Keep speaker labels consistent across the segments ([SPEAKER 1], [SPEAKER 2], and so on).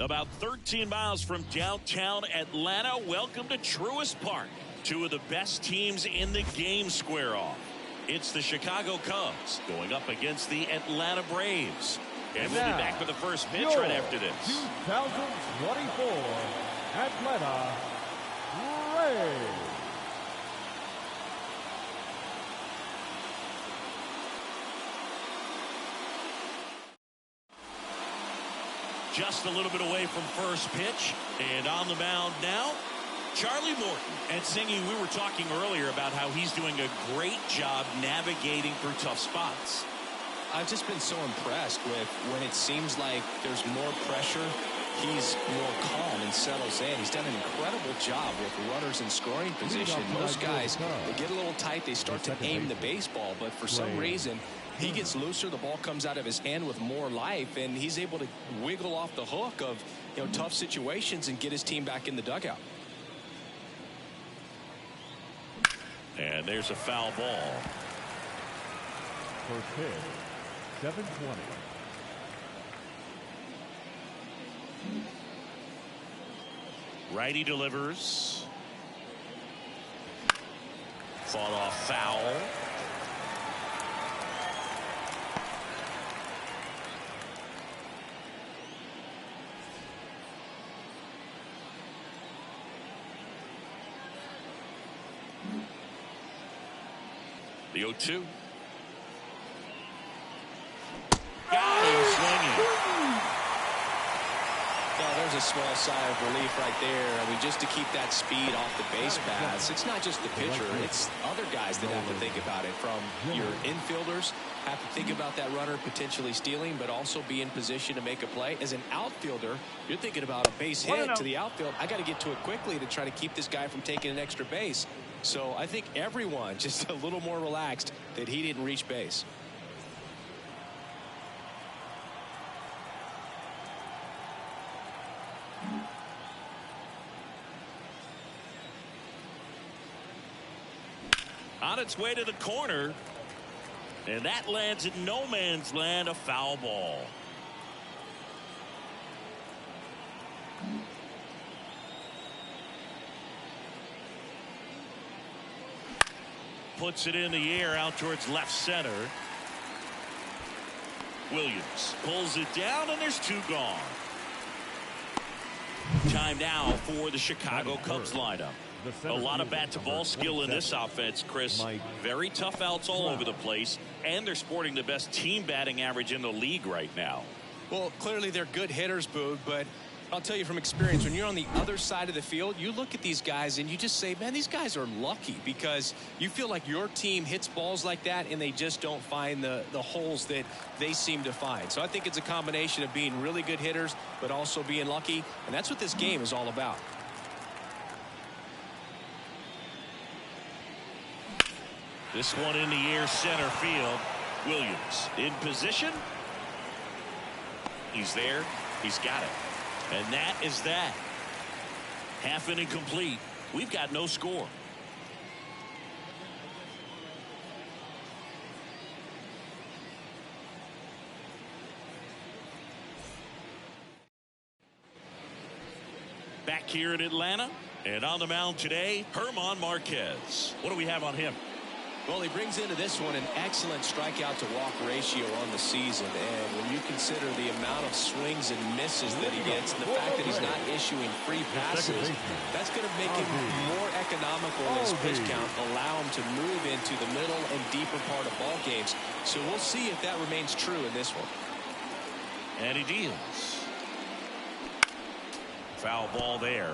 [SPEAKER 1] About 13 miles from downtown Atlanta, welcome to Truist Park. Two of the best teams in the game square off. It's the Chicago Cubs going up against the Atlanta Braves. And we'll be back with the first pitch right after this.
[SPEAKER 2] 2024 Atlanta Braves.
[SPEAKER 1] Just a little bit away from first pitch. And on the mound now, Charlie Morton. And Singy, we were talking earlier about how he's doing a great job navigating through tough spots.
[SPEAKER 3] I've just been so impressed with when it seems like there's more pressure, he's more calm and settles in. He's done an incredible job with runners in scoring position. Most guys, they get a little tight, they start to aim the baseball, but for some reason, he gets looser, the ball comes out of his hand with more life, and he's able to wiggle off the hook of tough situations and get his team back in the dugout.
[SPEAKER 1] And there's a foul ball.
[SPEAKER 2] First pitch, 720.
[SPEAKER 1] Righty delivers. Fought off foul. The 0-2. Got him swinging.
[SPEAKER 3] Now, there's a small sigh of relief right there. I mean, just to keep that speed off the base paths. It's not just the pitcher. It's other guys that have to think about it. From your infielders have to think about that runner potentially stealing, but also be in position to make a play. As an outfielder, you're thinking about a base hit to the outfield. I got to get to it quickly to try to keep this guy from taking an extra base. So I think everyone just a little more relaxed that he didn't reach base.
[SPEAKER 1] On its way to the corner. And that lands in no man's land, a foul ball. Puts it in the air out towards left center. Williams pulls it down, and there's two gone. Time now for the Chicago Cubs lineup. A lot of bat-to-ball skill in this offense, Chris. Very tough outs all over the place, and they're sporting the best team batting average in the league right now.
[SPEAKER 3] Well, clearly they're good hitters, Boog, but I'll tell you from experience, when you're on the other side of the field, you look at these guys and you just say, man, these guys are lucky, because you feel like your team hits balls like that and they just don't find the holes that they seem to find. So I think it's a combination of being really good hitters, but also being lucky, and that's what this game is all about.
[SPEAKER 1] This one in the air, center field. Williams in position. He's there. He's got it. And that is that. Half inning complete. We've got no score. Back here in Atlanta, and on the mound today, German Marquez. What do we have on him?
[SPEAKER 3] Well, he brings into this one an excellent strikeout to walk ratio on the season. And when you consider the amount of swings and misses that he gets, and the fact that he's not issuing free passes, that's going to make him more economical in his pitch count, allow him to move into the middle and deeper part of ball games. So we'll see if that remains true in this one.
[SPEAKER 1] And he deals. Foul ball there.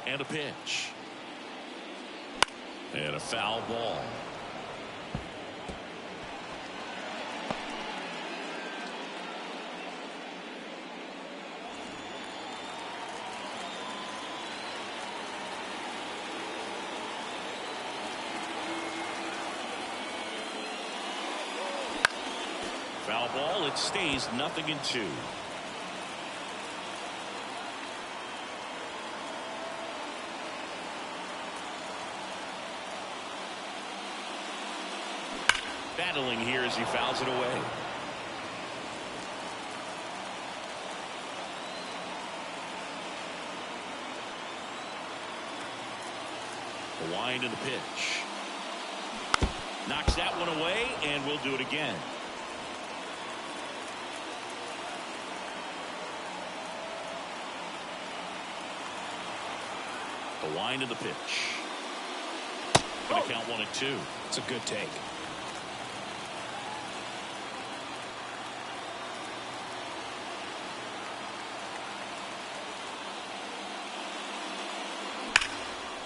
[SPEAKER 1] And a pitch. And a foul ball. Foul ball. It stays 0-2. battling here as he fouls it away. The wind of the pitch. Knocks that one away, and we'll do it again. The wind of the pitch. Going to count 1-2.
[SPEAKER 3] It's a good take.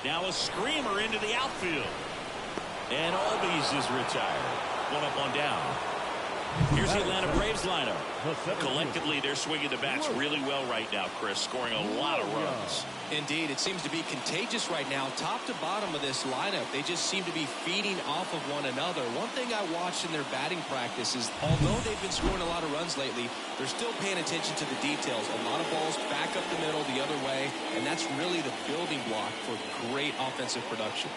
[SPEAKER 1] Now a screamer into the outfield. And Albies is retired. One up, one down. Here's the Atlanta Braves lineup. Collectively, they're swinging the bats really well right now, Chris, scoring a lot of runs.
[SPEAKER 3] Indeed, it seems to be contagious right now. Top to bottom of this lineup, they just seem to be feeding off of one another. One thing I watched in their batting practice is, although they've been scoring a lot of runs lately, they're still paying attention to the details. A lot of balls back up the middle the other way, and that's really the building block for great offensive production.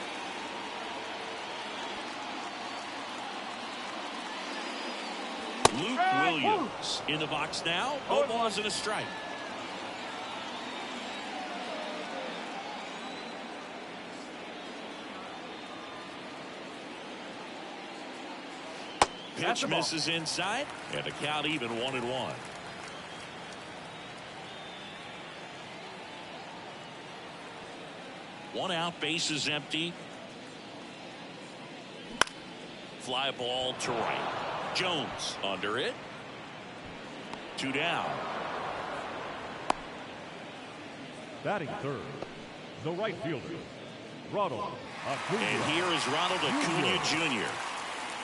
[SPEAKER 1] Luke Williams in the box now. No balls and a strike. Pitch misses inside, and the count even 1-1. One out, bases empty. Fly ball to right. Jones under it. 2 down.
[SPEAKER 2] Batting third, the right fielder, Ronald Acuna.
[SPEAKER 1] And here is Ronald Acuna Jr.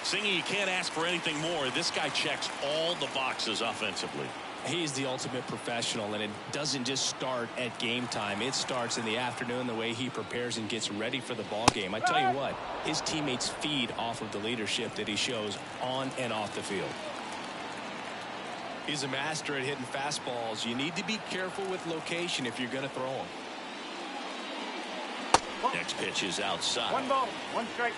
[SPEAKER 1] Singy, you can't ask for anything more. This guy checks all the boxes offensively.
[SPEAKER 3] He's the ultimate professional, and it doesn't just start at game time. It starts in the afternoon, the way he prepares and gets ready for the ball game. I tell you what, his teammates feed off of the leadership that he shows on and off the field. He's a master at hitting fastballs. You need to be careful with location if you're going to throw them.
[SPEAKER 1] Next pitch is outside.
[SPEAKER 4] 1 ball, 1 strike.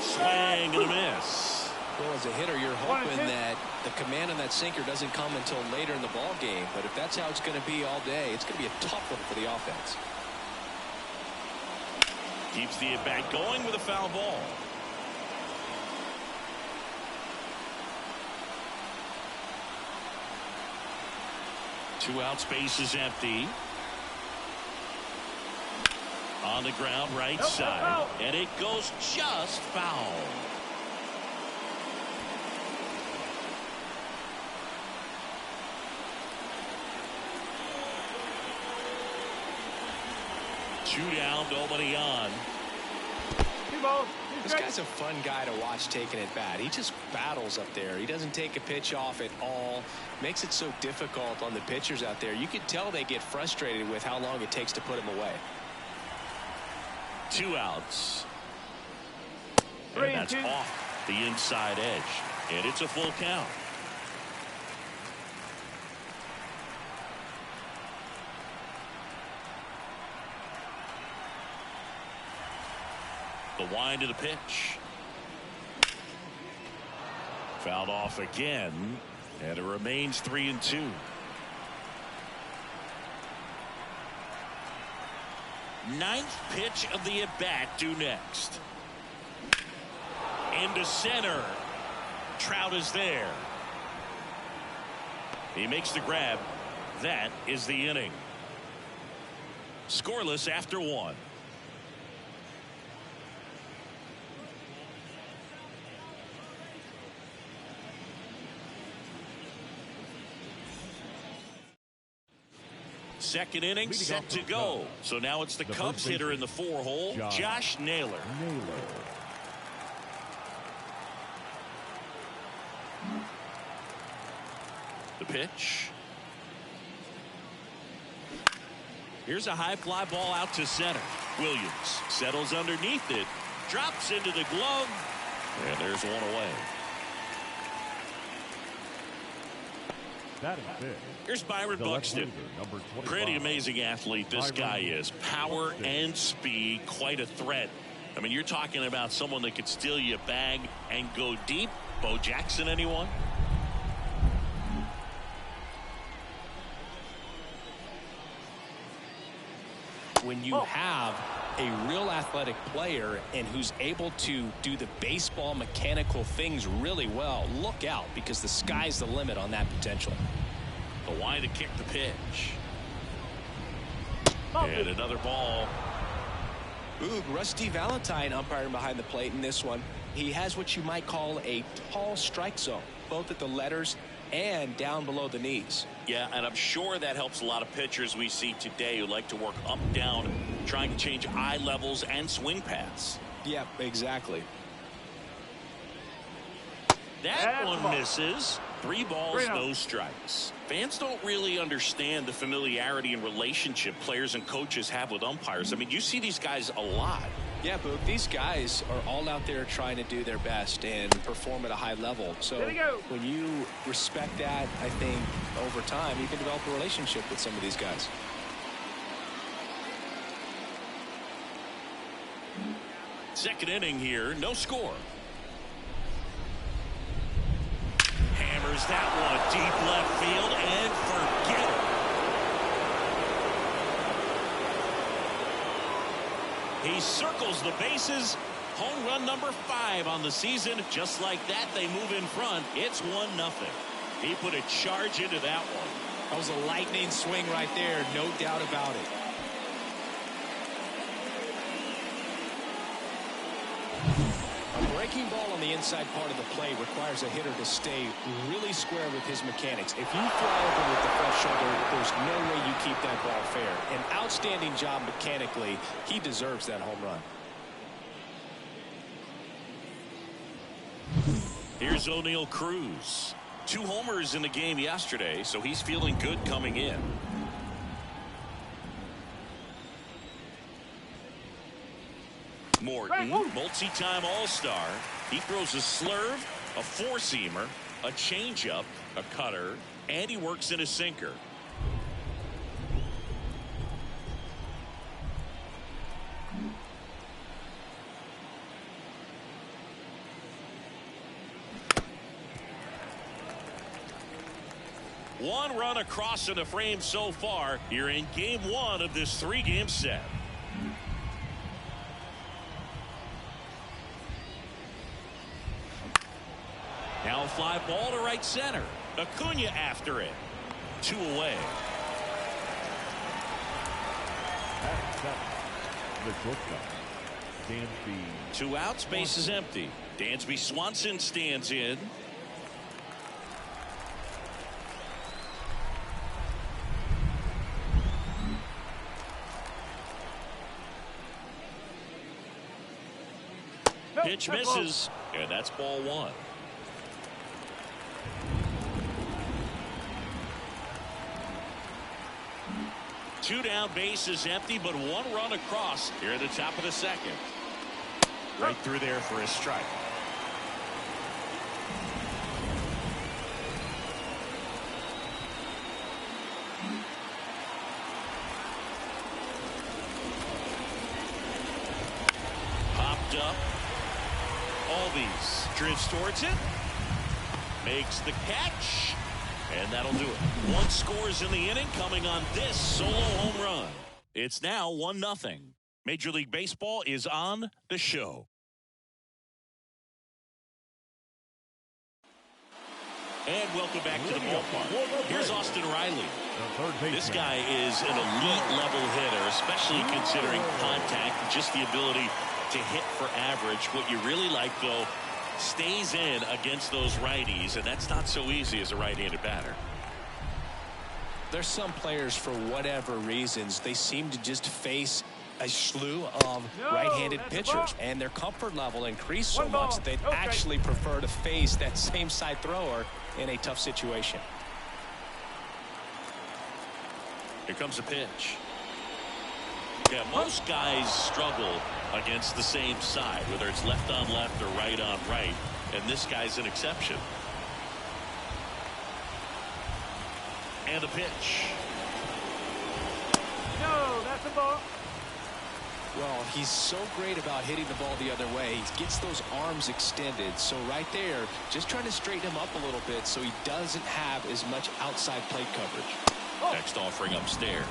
[SPEAKER 1] Swing and a miss.
[SPEAKER 3] Well, as a hitter, you're hoping that the command on that sinker doesn't come until later in the ball game. But if that's how it's going to be all day, it's going to be a tough one for the offense.
[SPEAKER 1] Keeps the at-bat going with a foul ball. Two outs, base is empty. On the ground, right side. And it goes just foul. Two down, nobody on.
[SPEAKER 4] 2 balls, 2
[SPEAKER 3] This
[SPEAKER 4] strikes.
[SPEAKER 3] guy's a fun guy to watch taking at bat. He just battles up there. He doesn't take a pitch off at all. Makes it so difficult on the pitchers out there. You can tell they get frustrated with how long it takes to put him away.
[SPEAKER 1] 2 outs.
[SPEAKER 4] 3
[SPEAKER 1] And
[SPEAKER 4] and
[SPEAKER 1] that's
[SPEAKER 4] 2.
[SPEAKER 1] off the inside edge. And it's a full count. The wind of the pitch. Fouled off again. And it remains 3 and 2. Ninth pitch of the at-bat due next. Into center. Trout is there. He makes the grab. That is the inning. Scoreless after 1. Second inning set to go. So now it's the Cubs hitter in the 4-hole, Josh Naylor. The pitch. Here's a high fly ball out to center. Williams settles underneath it, drops into the glove, and there's one away.
[SPEAKER 2] Batting fifth.
[SPEAKER 1] Here's Byron
[SPEAKER 2] The left
[SPEAKER 1] Buxton.
[SPEAKER 2] fielder, number 25.
[SPEAKER 1] Pretty amazing athlete this guy is. Power and speed, quite a threat. I mean, you're talking about someone that could steal you a bag and go deep. Bo Jackson, anyone?
[SPEAKER 3] When you have a real athletic player and who's able to do the baseball mechanical things really well, look out, because the sky's the limit on that potential.
[SPEAKER 1] The why to kick the pitch. And another ball.
[SPEAKER 3] Ooh, Rusty Valentine umpiring behind the plate in this one. He has what you might call a tall strike zone, both at the letters and down below the knees.
[SPEAKER 1] Yeah, and I'm sure that helps a lot of pitchers we see today who like to work up, down, trying to change eye levels and swing paths.
[SPEAKER 3] Yeah, exactly.
[SPEAKER 1] That one misses. 3 balls, no strikes. Fans don't really understand the familiarity and relationship players and coaches have with umpires. I mean, you see these guys a lot.
[SPEAKER 3] Yeah, Boog, these guys are all out there trying to do their best and perform at a high level. So when you respect that, I think over time you can develop a relationship with some of these guys.
[SPEAKER 1] Second inning here, no score. Hammers that one deep left field and forget it. He circles the bases. Home run number 5 on the season. Just like that, they move in front. It's 1-0. He put a charge into that one.
[SPEAKER 3] That was a lightning swing right there, no doubt about it. A breaking ball on the inside part of the plate requires a hitter to stay really square with his mechanics. If you fly over with the fresh shoulder, there's no way you keep that ball fair. An outstanding job mechanically. He deserves that home run.
[SPEAKER 1] Here's O'Neal Cruz. 2 homers in the game yesterday, so he's feeling good coming in. Morton, multi-time All-Star. He throws a slurve, a 4-seamer, a changeup, a cutter, and he works in a sinker. One run across in the frame so far. You're in game 1 of this 3-game set. Now a fly ball to right center. Acuna after it. 2 away.
[SPEAKER 2] The shortstop, Dansby.
[SPEAKER 1] 2 outs, base is empty. Dansby Swanson stands in. Pitch misses, and that's ball 1. Two down, base is empty, but 1 run across here at the top of the second. Right through there for a strike. Popped up. Albies drifts towards it. Makes the catch. And that'll do it. 1 scores in the inning coming on this solo home run. It's now 1-0. Major League Baseball is on the show. And welcome back to the ballpark. Here's Austin Riley. This guy is an elite level hitter, especially considering contact and just the ability to hit for average. What you really like, though, stays in against those righties, and that's not so easy as a right-handed batter.
[SPEAKER 3] There's some players, for whatever reasons, they seem to just face a slew of right-handed pitchers, and their comfort level increased so much that they'd actually prefer to face that same side thrower in a tough situation.
[SPEAKER 1] Here comes a pitch. Yeah, most guys struggle against the same side, whether it's left on left or right on right, and this guy's an exception. And the pitch.
[SPEAKER 4] No, that's a ball.
[SPEAKER 3] Well, he's so great about hitting the ball the other way. He gets those arms extended. So right there, just trying to straighten him up a little bit so he doesn't have as much outside plate coverage.
[SPEAKER 1] Next offering upstairs.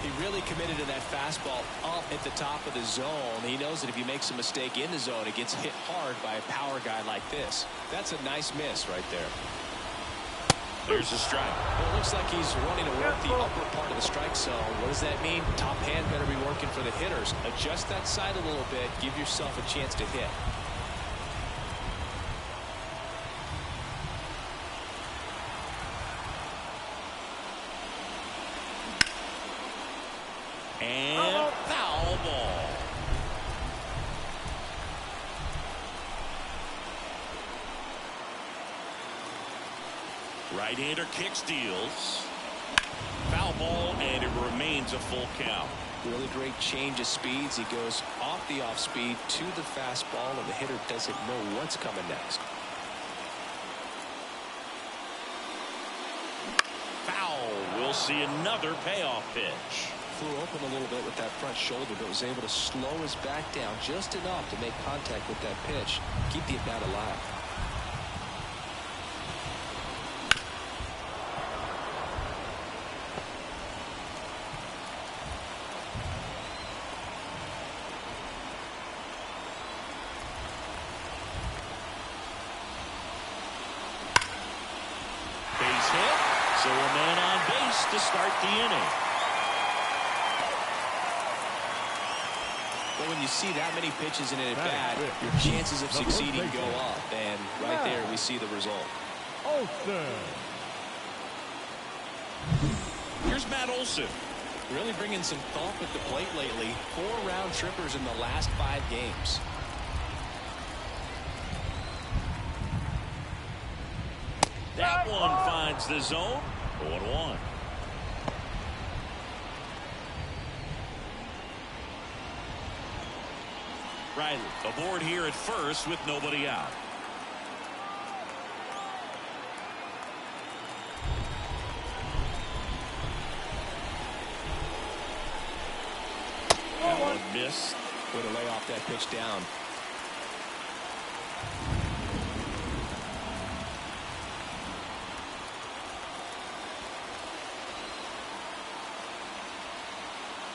[SPEAKER 3] He really committed to that fastball up at the top of the zone. He knows that if he makes a mistake in the zone, it gets hit hard by a power guy like this. That's a nice miss right there.
[SPEAKER 1] There's a strike.
[SPEAKER 3] Well, it looks like he's wanting to work the upper part of the strike zone. What does that mean? Top hand better be working for the hitters. Adjust that side a little bit. Give yourself a chance to hit.
[SPEAKER 1] And foul ball. Right-hander kicks, deals. Foul ball, and it remains a full count.
[SPEAKER 3] Really great change of speeds. He goes off the off speed to the fastball, and the hitter doesn't know what's coming next.
[SPEAKER 1] Foul. We'll see another payoff pitch.
[SPEAKER 3] Flew open a little bit with that front shoulder, but was able to slow his back down just enough to make contact with that pitch. Keep the at-bat alive.
[SPEAKER 1] Base hit. So a man on base to start the inning.
[SPEAKER 3] Well, when you see that many pitches in an at-bat, your chances of succeeding go up. And right there, we see the result.
[SPEAKER 1] Here's Matt Olson.
[SPEAKER 3] Really bringing some thought at the plate lately. 4 round trippers in the last 5 games.
[SPEAKER 1] That one finds the zone. 0-1. Riley aboard here at first with nobody out. That one missed.
[SPEAKER 3] Way to lay off that pitch down.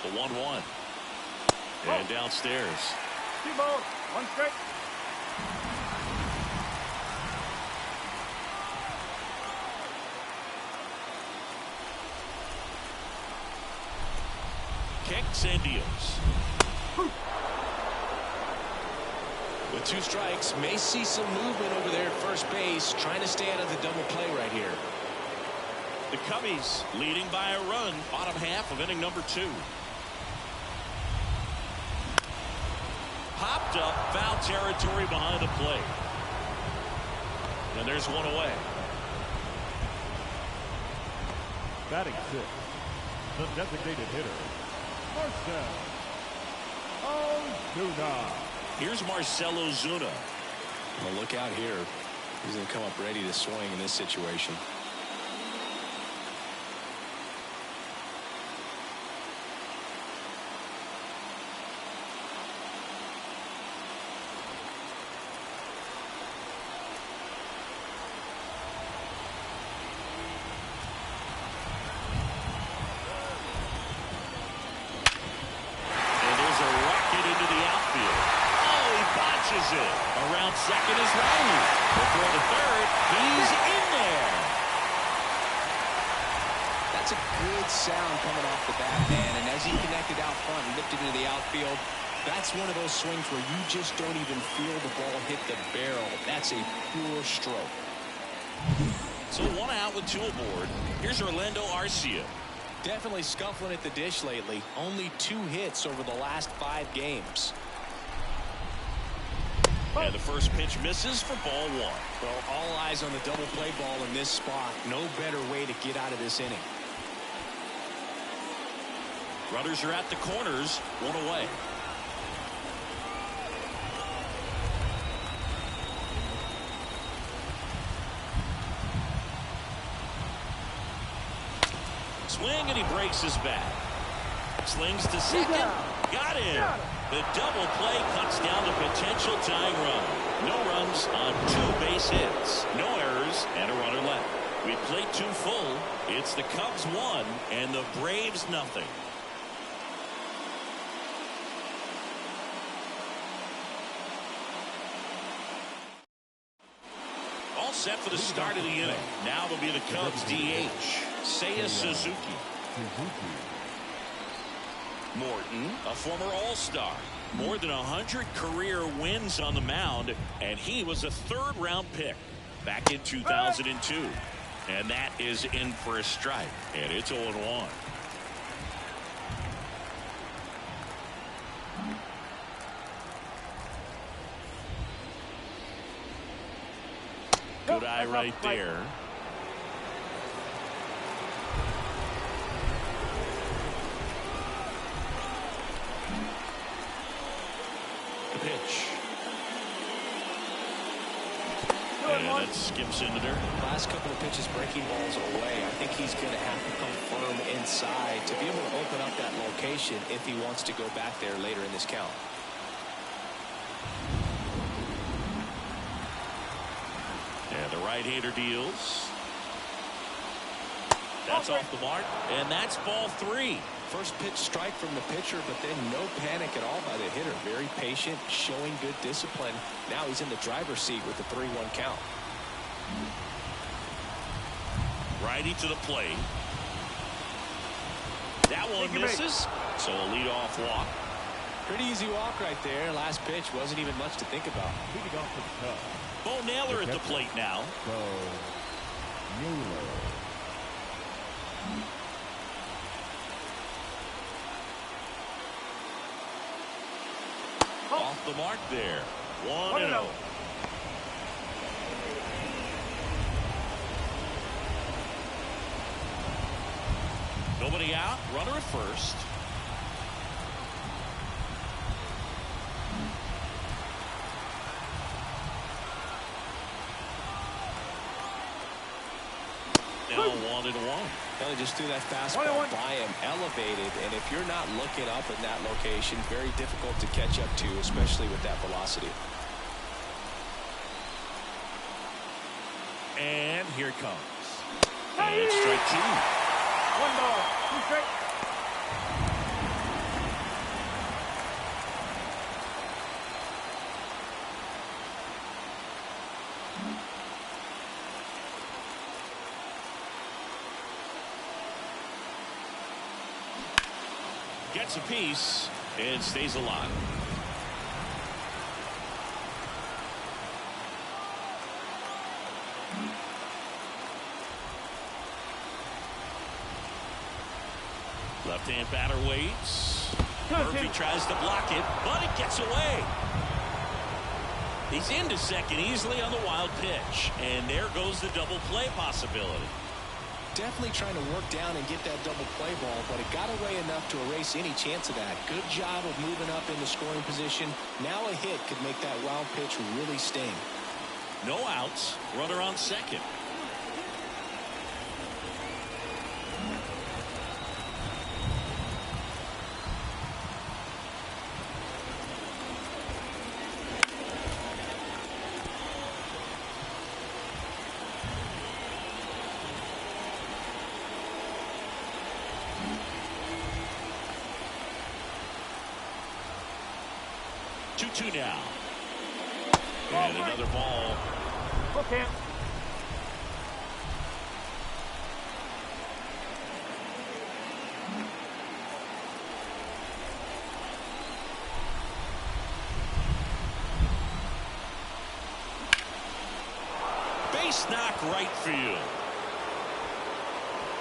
[SPEAKER 1] The 1-1. And downstairs.
[SPEAKER 4] 2 balls, 1 strike.
[SPEAKER 1] Kicks and deals.
[SPEAKER 3] With 2 strikes, may see some movement over there at first base, trying to stay out of the double play right here.
[SPEAKER 1] The Cubbies leading by a run, bottom half of inning number 2. Popped up, foul territory behind the plate. And there's one away.
[SPEAKER 2] Batting 6, the designated hitter, Marcell Ozuna.
[SPEAKER 1] Here's Marcell Ozuna.
[SPEAKER 3] Well, look out here. He's going to come up ready to swing in this situation.
[SPEAKER 1] Around second is Riley. Before the third, he's in there.
[SPEAKER 3] That's a good sound coming off the bat, man. And as he connected out front and lifted into the outfield, that's one of those swings where you just don't even feel the ball hit the barrel. That's a pure stroke.
[SPEAKER 1] So 1 out with 2 aboard. Here's Orlando Arcia.
[SPEAKER 3] Definitely scuffling at the dish lately. Only 2 hits over the last 5 games.
[SPEAKER 1] And the first pitch misses for ball 1.
[SPEAKER 3] Well, all eyes on the double play ball in this spot. No better way to get out of this inning.
[SPEAKER 1] Runners are at the corners, 1 away. Swing, and he breaks his bat. Slings to second. Got him. The double play cuts down the potential tying run. No runs on 2 base hits. No errors and a runner left. We played 2 full. It's the Cubs 1 and the Braves nothing. All set for the start of the inning. Now it'll be the Cubs DH, Seiya Suzuki. Morton, a former All-Star. More than 100 career wins on the mound, and he was a 3rd-round pick back in 2002. And that is in for a strike, and it's 0-1. Good eye right there. The pitch. And it skips into there.
[SPEAKER 3] Last couple of pitches breaking balls away. I think he's going to have to come firm inside to be able to open up that location if he wants to go back there later in this count.
[SPEAKER 1] And the right-hander deals. That's off the mark, and that's ball 3.
[SPEAKER 3] First pitch strike from the pitcher, but then no panic at all by the hitter. Very patient, showing good discipline. Now he's in the driver's seat with the 3-1 count.
[SPEAKER 1] Righty to the plate. That one misses, so a leadoff walk.
[SPEAKER 3] Pretty easy walk right there. Last pitch wasn't even much to think about.
[SPEAKER 2] Leading off the Cubs,
[SPEAKER 1] Bo Naylor at the plate now.
[SPEAKER 2] Bo Naylor.
[SPEAKER 1] Off the mark there. 1-0. Nobody out. Runner at first. Now 1-1.
[SPEAKER 3] Well, just threw that fastball by him, elevated, and if you're not looking up in that location, very difficult to catch up to, especially with that velocity.
[SPEAKER 1] And here it comes. And strike 2.
[SPEAKER 4] 1 ball, 2 straight.
[SPEAKER 1] Gets a piece and stays alive. Left-hand batter waits. Murphy tries to block it, but it gets away. He's into second easily on the wild pitch, and there goes the double play possibility.
[SPEAKER 3] Definitely trying to work down and get that double play ball, but it got away enough to erase any chance of that. Good job of moving up in the scoring position. Now a hit could make that wild pitch really sting.
[SPEAKER 1] No outs. Runner on second. Two now. And another ball.
[SPEAKER 4] Okay.
[SPEAKER 1] Base knock right field.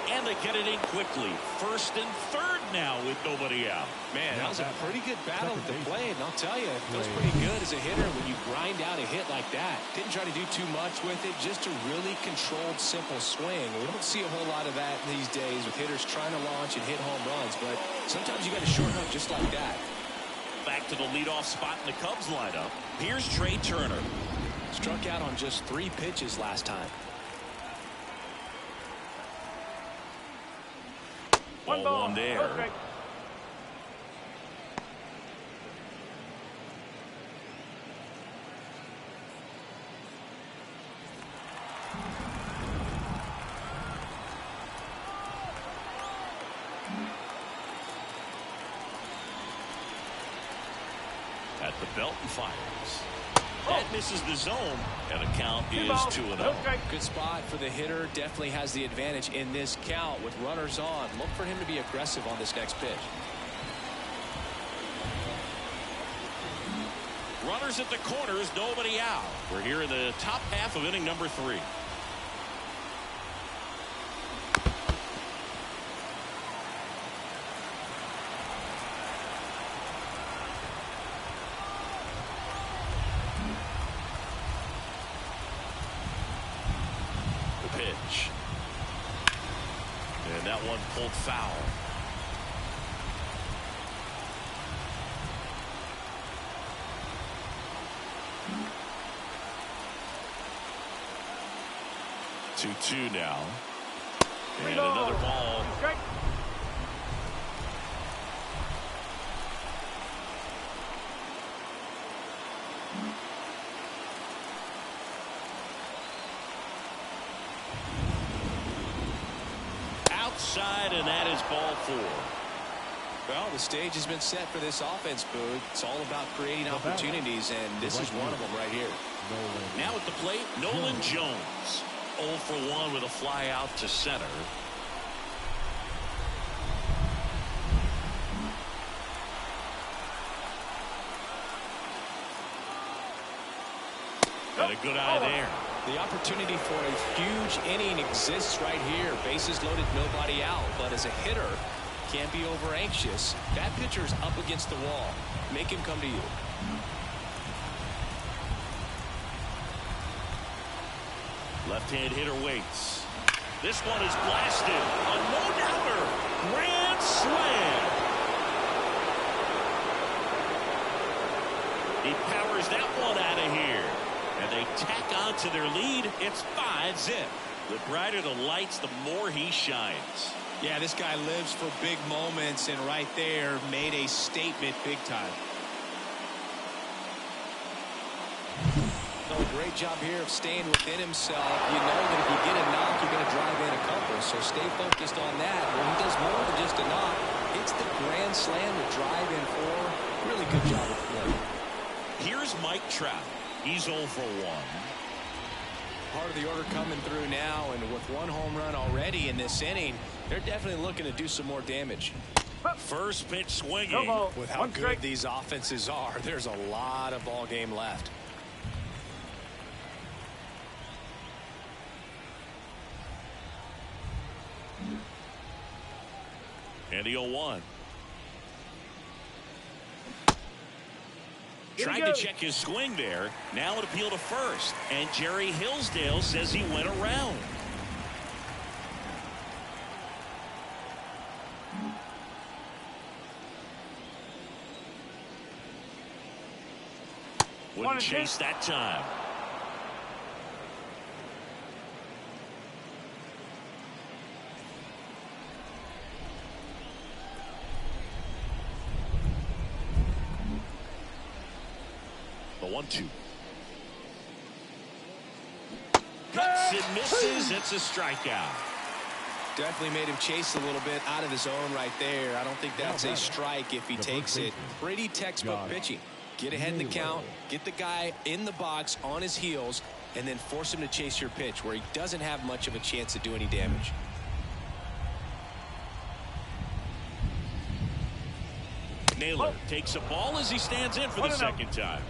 [SPEAKER 1] And they get it in quickly. First and third now with nobody out.
[SPEAKER 3] Man, that was a pretty good battle at the plate, and I'll tell you, it feels pretty good as a hitter when you grind out a hit like that. Didn't try to do too much with it, just a really controlled, simple swing. We don't see a whole lot of that these days with hitters trying to launch and hit home runs, but sometimes you got to shorten up just like that.
[SPEAKER 1] Back to the leadoff spot in the Cubs lineup. Here's Trey Turner.
[SPEAKER 3] Struck out on just 3 pitches last time.
[SPEAKER 1] Ball one there.
[SPEAKER 4] Okay.
[SPEAKER 1] At the belt and fires. That misses the zone, and the count is 2-0.
[SPEAKER 4] Okay.
[SPEAKER 3] Good spot for the hitter. Definitely has the advantage in this count with runners on. Look for him to be aggressive on this next pitch.
[SPEAKER 1] Runners at the corners, nobody out. We're here in the top half of inning number 3. And that one pulled foul. Two now. And another ball.
[SPEAKER 4] Okay.
[SPEAKER 1] Outside, and that is ball 4.
[SPEAKER 3] Well, the stage has been set for this offense, Boog. It's all about creating opportunities, and this is one of them right here.
[SPEAKER 1] Now at the plate, Nolan Jones. 0 for 1 with a fly out to center. And a good eye there.
[SPEAKER 3] The opportunity for a huge inning exists right here. Bases loaded, nobody out. But as a hitter, can't be over anxious. That pitcher's up against the wall. Make him come to you.
[SPEAKER 1] Left-hand hitter waits. This one is blasted. A no-doubter. Grand slam. He powers that one out of here. And they tack on to their lead. It's 5-zip. The brighter the lights, the more he shines.
[SPEAKER 3] Yeah, this guy lives for big moments, and right there made a statement big time. A great job here of staying within himself. You know that if you get a knock, you're going to drive in a couple. So stay focused on that. Well, he does more than just a knock. It's the grand slam to drive in 4. Really good job of play.
[SPEAKER 1] Here's Mike Trout. He's 0 for 1.
[SPEAKER 3] Part of the order coming through now, and with 1 home run already in this inning, they're definitely looking to do some more damage.
[SPEAKER 1] First pitch swinging.
[SPEAKER 3] With how good these offenses are, there's a lot of ball game left.
[SPEAKER 1] And the 0-1. Tried to check his swing there. Now an appeal to first. And Jerry Hillsdale says he went around. Wouldn't chase that time. The 1-2. Cuts and misses. It's a strikeout.
[SPEAKER 3] Definitely made him chase a little bit out of his zone right there. I don't think that's a strike if he takes it. Pretty textbook pitching. Get ahead in the count, get the guy in the box on his heels, and then force him to chase your pitch where he doesn't have much of a chance to do any damage.
[SPEAKER 1] Naylor takes a ball as he stands in for the second time.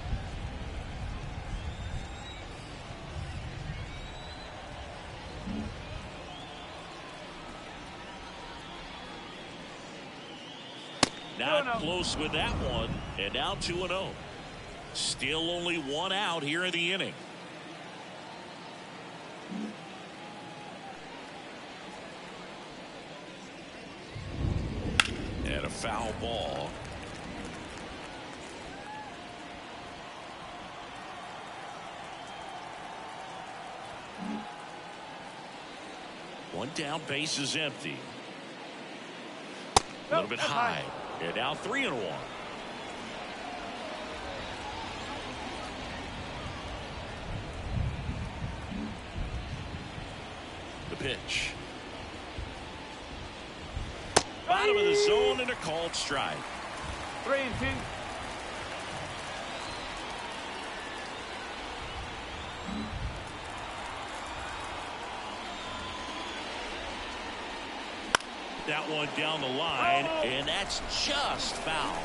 [SPEAKER 1] Not close with that one, and now 2-0. Still only 1 out here in the inning. And a foul ball. One down, base is empty. A little bit high. And now 3-1. The pitch. Bottom of the zone and a called strike.
[SPEAKER 4] 3-2.
[SPEAKER 1] That one down the line, and that's just foul.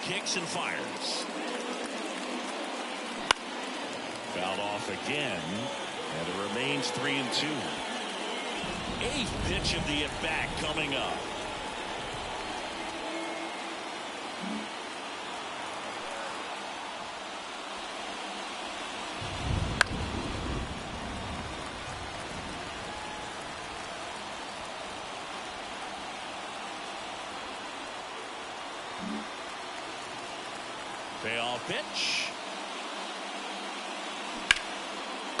[SPEAKER 1] Kicks and fires. Fouled off again, and it remains 3-2. Eighth pitch of the at-bat coming up. Payoff pitch.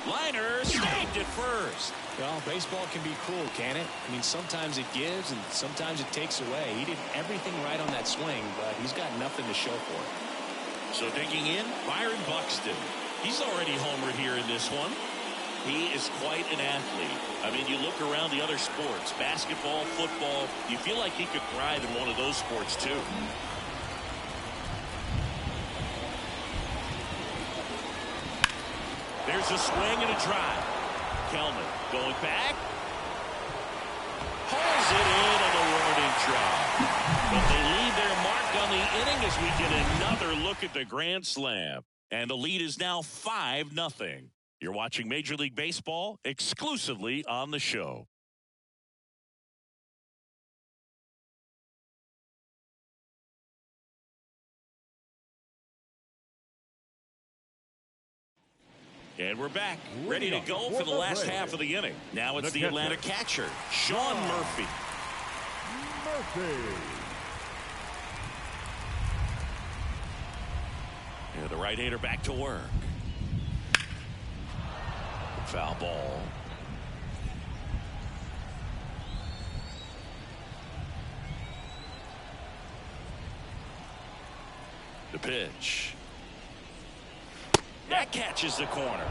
[SPEAKER 1] Liner snagged at first.
[SPEAKER 3] Well, baseball can be cruel, can it? I mean, sometimes it gives and sometimes it takes away. He did everything right on that swing, but he's got nothing to show for it.
[SPEAKER 1] So digging in, Byron Buxton. He's already homered here in this one. He is quite an athlete. I mean, you look around the other sports, basketball, football, you feel like he could thrive in one of those sports too. There's a swing and a drive. Kelman going back. Pulls it in on the warning track. But they leave their mark on the inning as we get another look at the grand slam. And the lead is now 5-0. You're watching Major League Baseball exclusively on the show. And we're back, ready to go for the last half of the inning. Now it's the Atlanta catcher, Sean Murphy. And the right-hander back to work. Foul ball. The pitch. That catches the corner.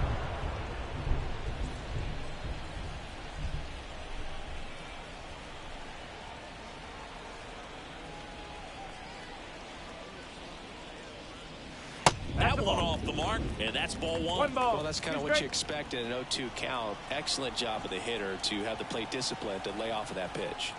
[SPEAKER 1] That one off the mark, and that's ball one.
[SPEAKER 3] Well, that's kind of what you expect in an 0-2 count. Excellent job of the hitter to have the plate discipline to lay off of that pitch.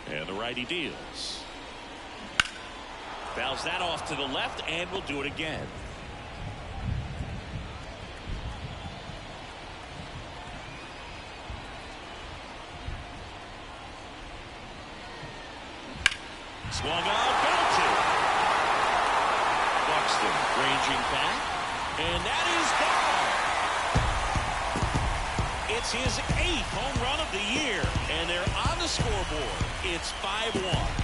[SPEAKER 1] And the righty deals. Fouls that off to the left, and will do it again. Swung on, go to. Buxton ranging back, and that is gone. It's his 8th home run of the year, and they're on the scoreboard. It's 5-1.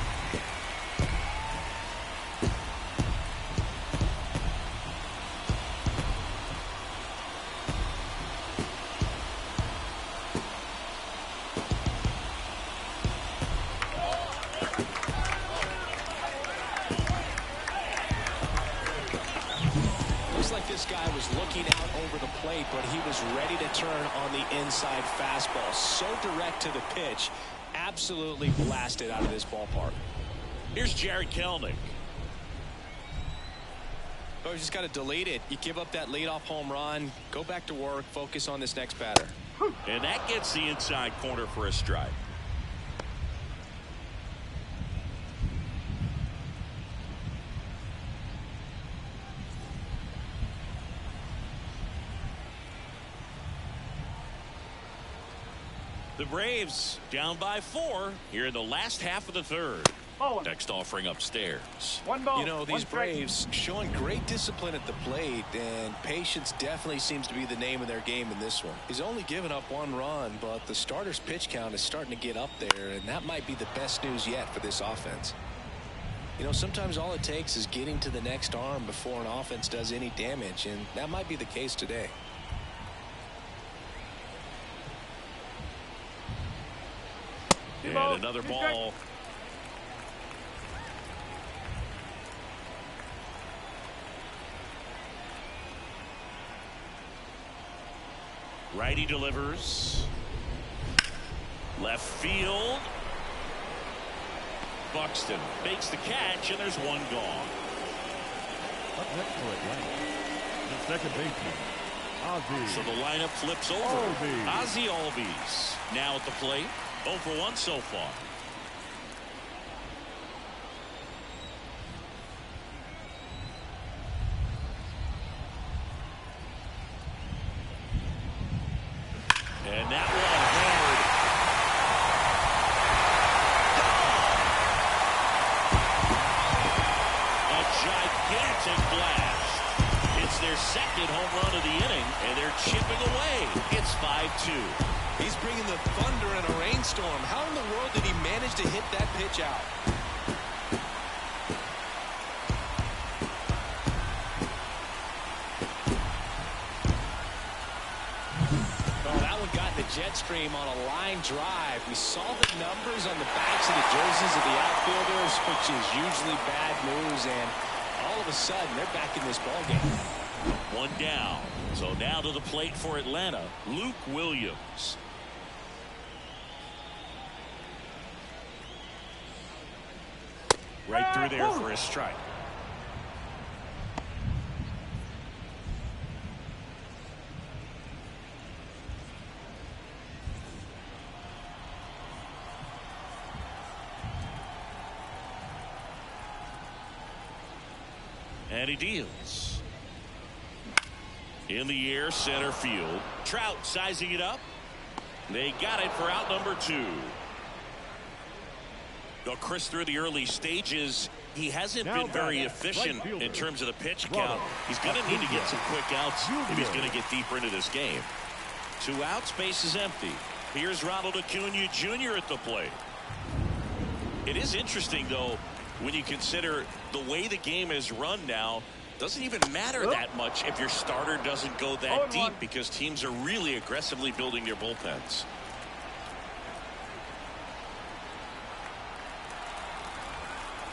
[SPEAKER 3] This guy was looking out over the plate, but he was ready to turn on the inside fastball. So direct to the pitch. Absolutely blasted out of this ballpark.
[SPEAKER 1] Here's Jared Kelnick.
[SPEAKER 3] Oh, you just got to delete it. You give up that leadoff home run. Go back to work. Focus on this next batter.
[SPEAKER 1] And that gets the inside corner for a strike. The Braves down by 4 here in the last half of the third.
[SPEAKER 4] Ball.
[SPEAKER 1] Next offering upstairs.
[SPEAKER 4] One ball.
[SPEAKER 3] You know, these
[SPEAKER 4] one strike.
[SPEAKER 3] Braves showing great discipline at the plate, and patience definitely seems to be the name of their game in this one. He's only given up 1 run, but the starter's pitch count is starting to get up there, and that might be the best news yet for this offense. You know, sometimes all it takes is getting to the next arm before an offense does any damage, and that might be the case today.
[SPEAKER 1] And another ball. Righty delivers. Left field. Buxton makes the catch, and there's one gone.
[SPEAKER 2] Up next for Atlanta, the second baseman, Ozzie.
[SPEAKER 1] So the lineup flips over.
[SPEAKER 2] Albies.
[SPEAKER 1] Ozzie Albies now at the plate. 0 for 1 so far. And that one hard. A gigantic blast. It's their second home run of the inning, and they're chipping away. It's 5-2.
[SPEAKER 3] He's bringing the thunder in a rainstorm. How in the world did he manage to hit that pitch out? Oh, that one got in the jet stream on a line drive. We saw the numbers on the backs of the jerseys of the outfielders, which is usually bad news, and all of a sudden they're back in this ballgame.
[SPEAKER 1] One down. So now to the plate for Atlanta, Luke Williams. Right through there for a strike. And he deals. In the air, center field. Trout sizing it up. They got it for out number 2. Well, Chris, through the early stages, he hasn't been very efficient in terms of the pitch count. He's going to need to get some quick outs if he's going to get deeper into this game. 2 outs, base is empty. Here's Ronald Acuna Jr. at the plate. It is interesting, though, when you consider the way the game is run now. Doesn't even matter that much if your starter doesn't go that deep, because teams are really aggressively building their bullpens.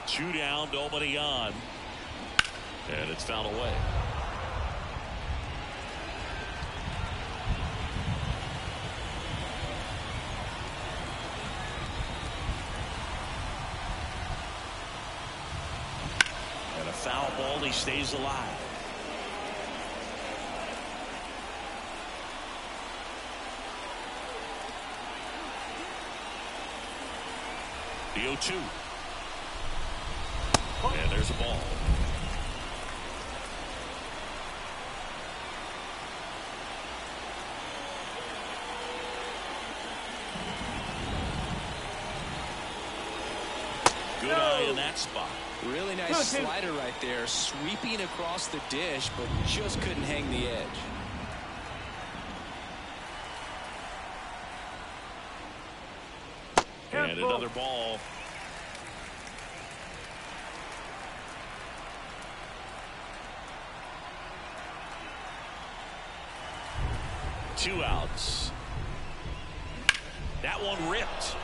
[SPEAKER 1] Two down, nobody on. And it's fouled away. And a foul ball, he stays alive. The 0-2. And there's a ball. Good eye in that spot.
[SPEAKER 3] Really nice slider right there, sweeping across the dish, but just couldn't hang the edge.
[SPEAKER 1] And another ball. Two outs. That one ripped.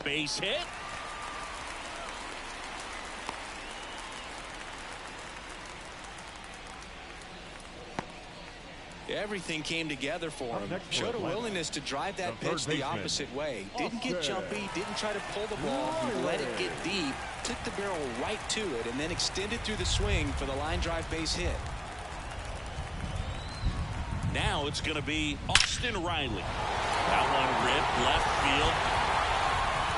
[SPEAKER 1] Base hit.
[SPEAKER 3] Everything came together for him. Showed a willingness to drive that pitch the opposite way. Didn't get jumpy, didn't try to pull the ball. He let it get deep, took the barrel right to it, and then extended through the swing for the line drive base hit.
[SPEAKER 1] Now it's going to be Austin Riley. That one ripped left field.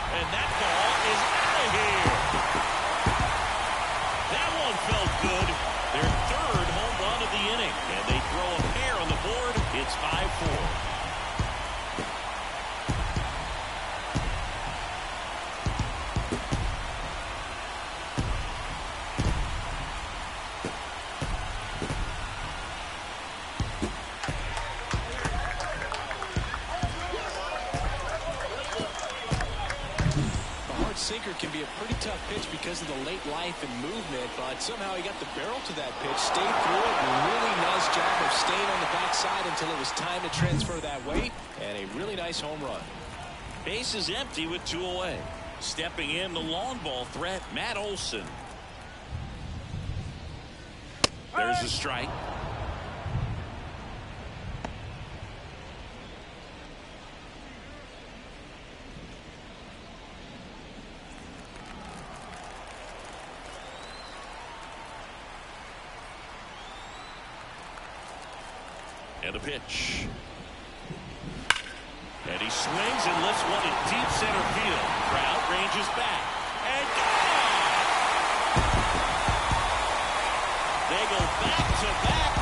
[SPEAKER 1] And that ball is out of here. That one felt good. Their third home run of the inning. And they throw a pair on the board. It's 5-4.
[SPEAKER 3] sinker can be a pretty tough pitch because of the late life and movement, but somehow he got the barrel to that pitch, stayed through it, really nice job of staying on the backside until it was time to transfer that weight, and a really nice home run.
[SPEAKER 1] Base is empty with 2 away. Stepping in the long ball threat, Matt Olson. There's a strike. And a pitch. And he swings and lifts one in deep center field. Crowd ranges back. And gone! They go back to back.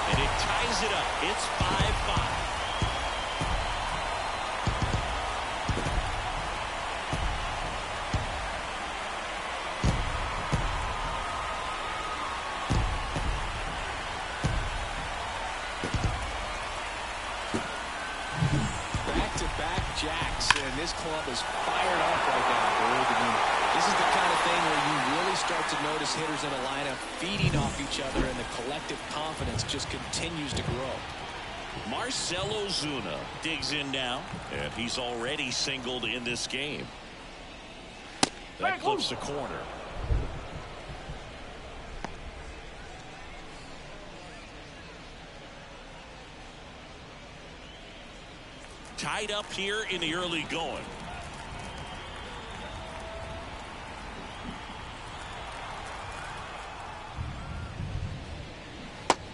[SPEAKER 1] And it ties it up. It's 5-5.
[SPEAKER 3] Jacks, and this club is fired up right now, Berg. I mean, this is the kind of thing where you really start to notice hitters in a lineup feeding off each other, and the collective confidence just continues to grow.
[SPEAKER 1] Marcell Ozuna digs in now, and he's already singled in this game. That clips the corner. Tied up here in the early going.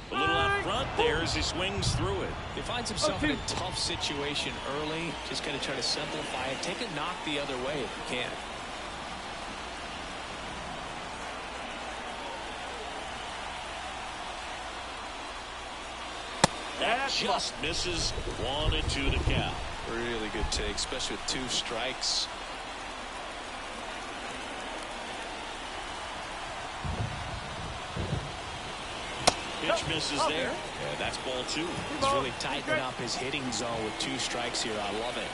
[SPEAKER 1] A little out front there as he swings through it.
[SPEAKER 3] He finds himself in a tough situation early. Just going to try to simplify it. Take a knock the other way if you can.
[SPEAKER 1] That just misses. 1-2 to count.
[SPEAKER 3] Really good take, especially with 2 strikes.
[SPEAKER 1] Pitch misses there. And that's ball 2.
[SPEAKER 3] He's really tightening up his hitting zone with 2 strikes here. I love it.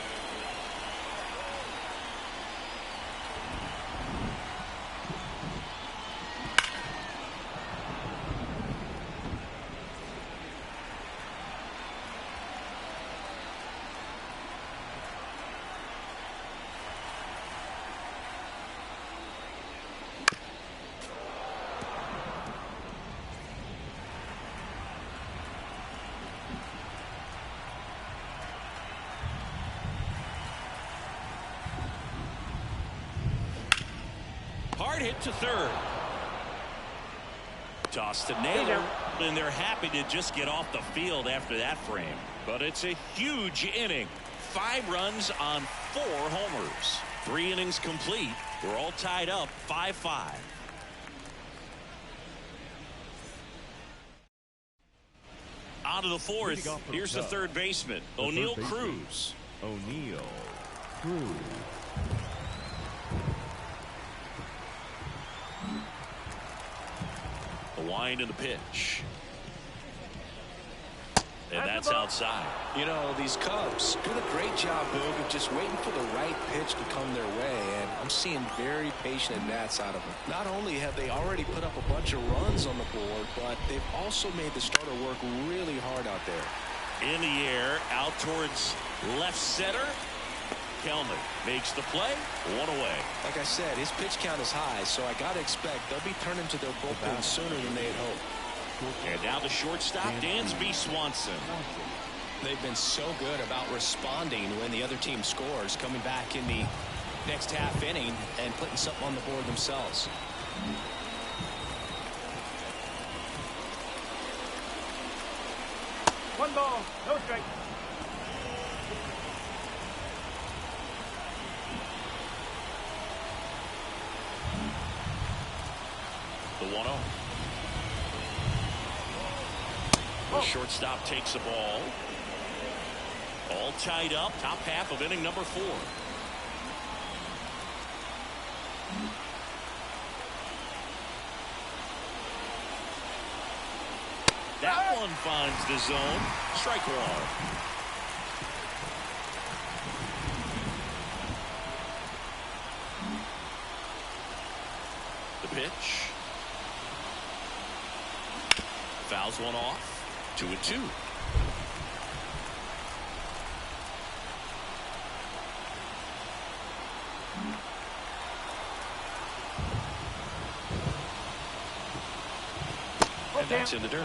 [SPEAKER 1] Hard hit to third. Toss to Naylor, and they're happy to just get off the field after that frame. But it's a huge inning. 5 runs on 4 homers. 3 innings complete. We're all tied up 5-5. On to the 4th. Here's the third baseman, O'Neal Cruz.
[SPEAKER 2] O'Neal Cruz.
[SPEAKER 1] The wind and the pitch. And that's outside.
[SPEAKER 3] You know, these Cubs doing a great job, Boog, of just waiting for the right pitch to come their way, and I'm seeing very patient at-bats out of them. Not only have they already put up a bunch of runs on the board, but they've also made the starter work really hard out there.
[SPEAKER 1] In the air, out towards left center. Kelman makes the play. 1 away.
[SPEAKER 3] Like I said, his pitch count is high, so I got to expect they'll be turning to their bullpen sooner than they had hoped.
[SPEAKER 1] And now the shortstop, Dansby Swanson.
[SPEAKER 3] They've been so good about responding when the other team scores, coming back in the next half inning and putting something on the board themselves.
[SPEAKER 4] One ball, no strike.
[SPEAKER 1] The 1-0. The shortstop takes the ball. All tied up. Top half of inning number 4. That one finds the zone. Strike 1. pitch. Fouls one off. 2-2. And that's in the dirt.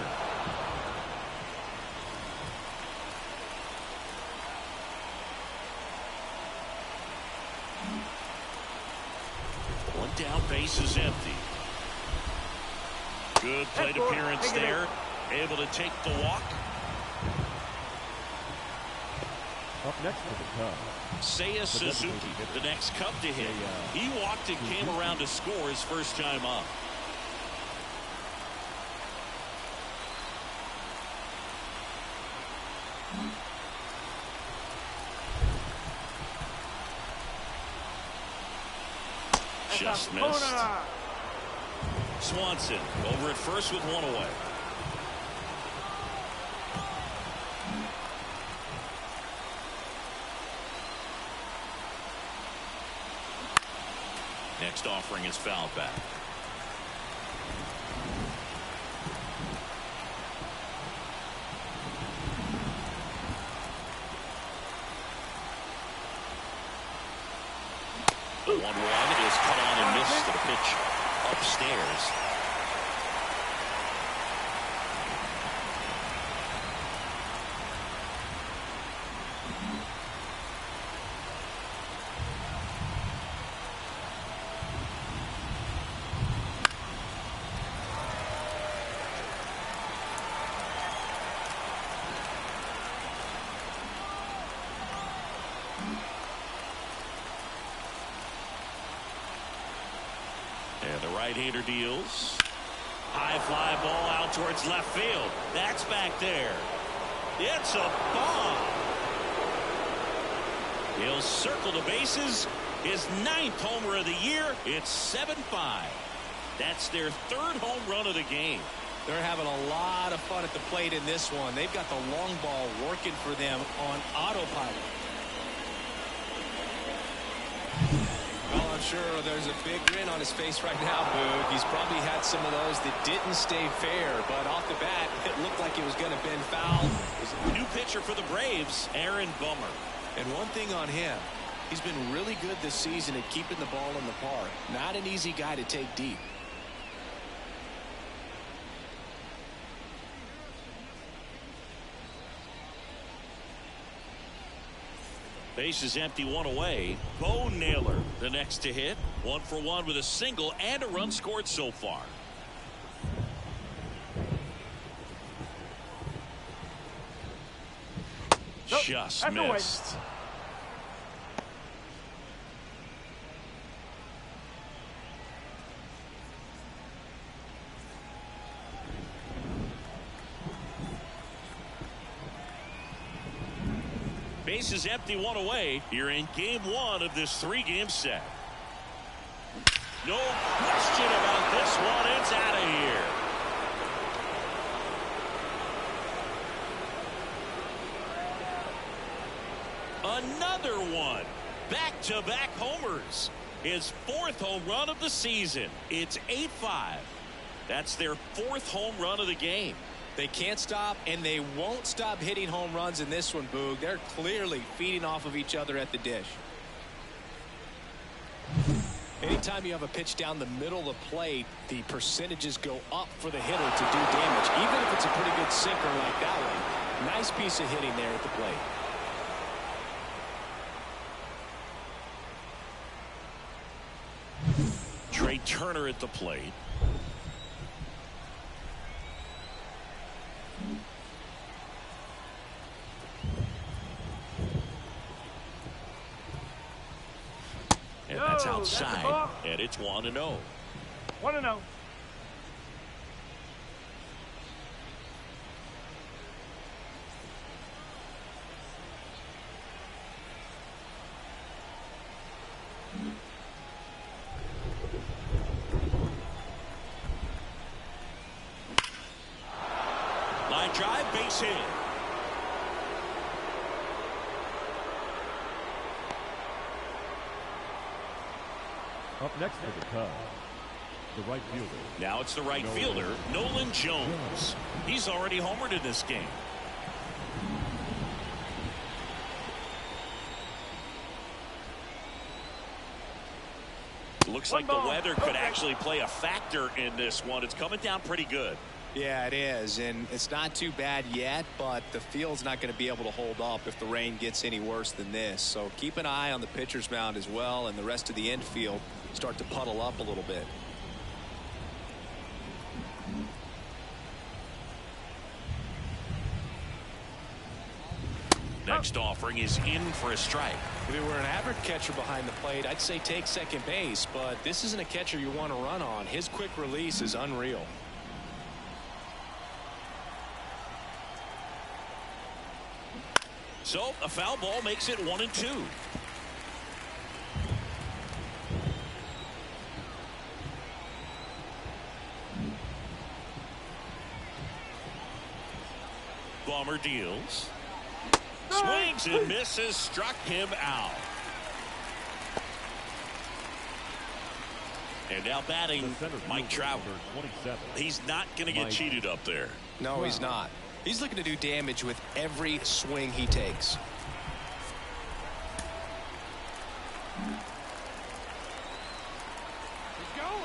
[SPEAKER 1] One down, base is empty. Good plate appearance there. Able to take the walk.
[SPEAKER 2] Up next for the Cubs,
[SPEAKER 1] Seiya Suzuki, the next Cub to hit. He walked and came around to score his first time up. Just missed. Swanson over at first with one away. Next offering is fouled back. The 1-1 is cut on and missed to the pitch upstairs. And the right-hander deals. High fly ball out towards left field. That's back there. It's a bomb. He'll circle the bases. His 9th homer of the year. It's 7-5. That's their 3rd home run of the game.
[SPEAKER 3] They're having a lot of fun at the plate in this one. They've got the long ball working for them on autopilot. Well, I'm sure there's a big grin on his face right now, Boog. He's probably had some of those that didn't stay fair, but off the bat, it looked like it was going to bend foul.
[SPEAKER 1] New pitcher for the Braves, Aaron Bummer.
[SPEAKER 3] And one thing on him, he's been really good this season at keeping the ball in the park. Not an easy guy to take deep.
[SPEAKER 1] Base is empty, one away. Bo Naylor, the next to hit. 1 for 1 with a single and a run scored so far.
[SPEAKER 4] Nope,
[SPEAKER 1] just missed. Base is empty, one away. You're in game 1 of this 3-game set. No question about this one. It's out of here. Another one. Back-to-back homers. His 4th home run of the season. It's 8-5. That's their 4th home run of the game.
[SPEAKER 3] They can't stop, and they won't stop hitting home runs in this one, Boog. They're clearly feeding off of each other at the dish. Anytime you have a pitch down the middle of the plate, the percentages go up for the hitter to do damage, even if it's a pretty good sinker like that one. Nice piece of hitting there at the plate.
[SPEAKER 1] Trey Turner at the plate. And that's outside, and it's 1-0.
[SPEAKER 4] 1-0.
[SPEAKER 1] Line drive, base hit.
[SPEAKER 2] Up next for the Cubs, the right fielder.
[SPEAKER 1] Now it's the right fielder, Nolan Jones. He's already homered in this game. Looks like the weather could actually play a factor in this one. It's coming down pretty good.
[SPEAKER 3] Yeah, it is, and it's not too bad yet, but the field's not going to be able to hold up if the rain gets any worse than this. So keep an eye on the pitcher's mound as well, and the rest of the infield start to puddle up a little bit.
[SPEAKER 1] Next offering is in for a strike.
[SPEAKER 3] If it were an average catcher behind the plate, I'd say take second base, but this isn't a catcher you want to run on. His quick release is unreal.
[SPEAKER 1] So a foul ball makes it 1-2. Bomber deals. Swings and misses, struck him out. And now batting Mike Trout. He's not going to get cheated up there.
[SPEAKER 3] No, he's not. He's looking to do damage with every swing he takes.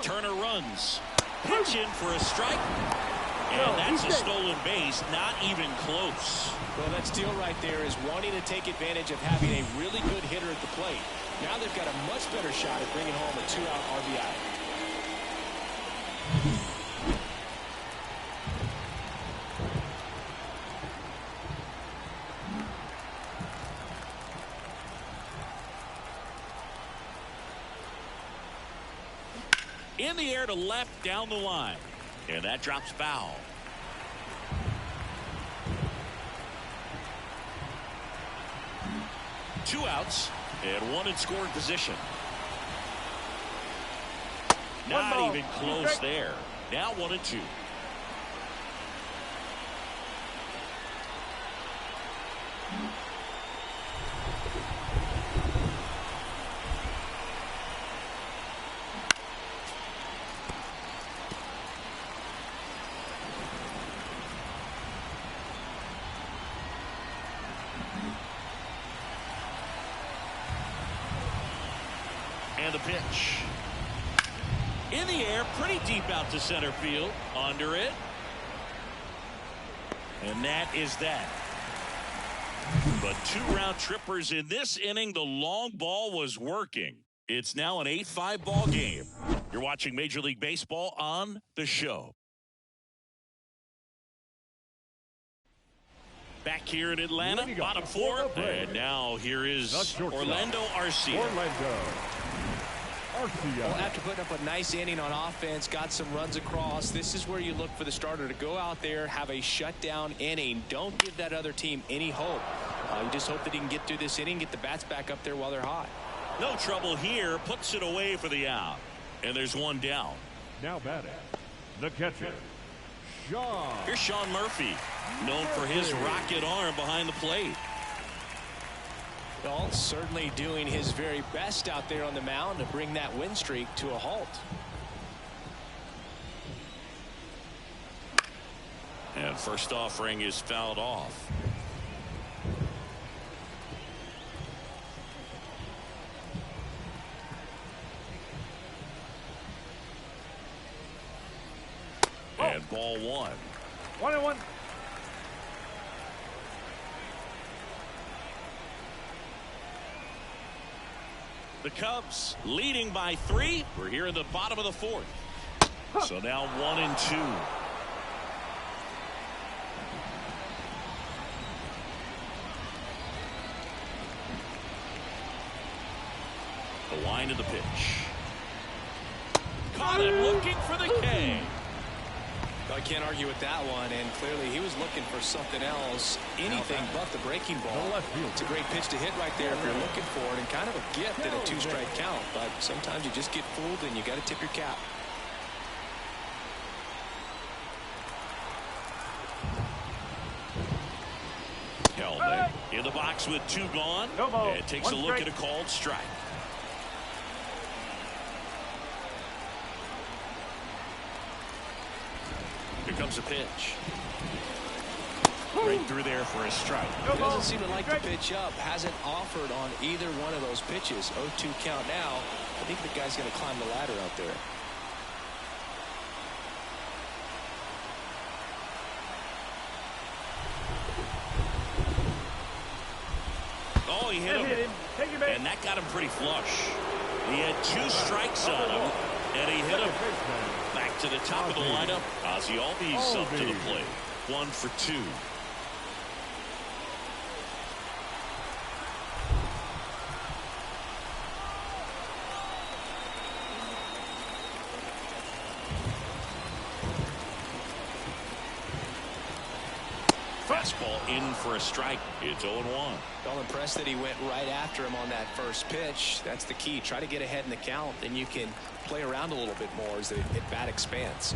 [SPEAKER 1] Turner runs. Pitch in for a strike. And that's a stolen base, not even close.
[SPEAKER 3] Well, that steal right there is wanting to take advantage of having a really good hitter at the plate. Now they've got a much better shot at bringing home a 2-out RBI.
[SPEAKER 1] In the air to left down the line. And that drops foul. Two outs and one in scoring position. Not even close there. Now 1-2. And the pitch. In the air, pretty deep out to center field. Under it. And that is that. But 2 round trippers in this inning. The long ball was working. It's now an 8-5 ball game. You're watching Major League Baseball on the show. Back here in Atlanta, bottom 4. And now here is Orlando Arcia.
[SPEAKER 3] Well, after putting up a nice inning on offense, got some runs across, this is where you look for the starter to go out there, have a shutdown inning. Don't give that other team any hope. You just hope that he can get through this inning, get the bats back up there while they're hot.
[SPEAKER 1] No trouble here, puts it away for the out. And there's one down.
[SPEAKER 2] Now batting, the catcher, Sean.
[SPEAKER 1] Here's Sean Murphy, known for his rocket arm behind the plate.
[SPEAKER 3] Well, certainly doing his very best out there on the mound to bring that win streak to a halt.
[SPEAKER 1] And first offering is fouled off. And ball 1.
[SPEAKER 4] 1-1.
[SPEAKER 1] The Cubs leading by 3. We're here in the bottom of the 4th. So now 1-2. The line of the pitch. Caught him looking for the K.
[SPEAKER 3] I can't argue with that one, and clearly he was looking for something else, anything but the breaking ball. It's a great pitch to hit right there if you're looking for it, and kind of a gift at a 2-strike count, but sometimes you just get fooled and you got to tip your cap.
[SPEAKER 1] Hellman in the box with 2 gone. And takes a look at a called strike. comes a pitch. Right through there for a strike.
[SPEAKER 3] He doesn't seem to like the pitch up. Hasn't offered on either one of those pitches. 0-2 count now. I think the guy's going to climb the ladder out there.
[SPEAKER 1] Oh, he hit him. And that got him pretty flush. He had 2 strikes on him, and he hit him. Back to the top of the lineup. Ozzie Albies up to the plate. 1 for 2. Fastball in for a strike. It's 0-1.
[SPEAKER 3] Well, impressed that he went right after him on that first pitch. That's the key. Try to get ahead in the count, then you can play around a little bit more as the at-bat expands.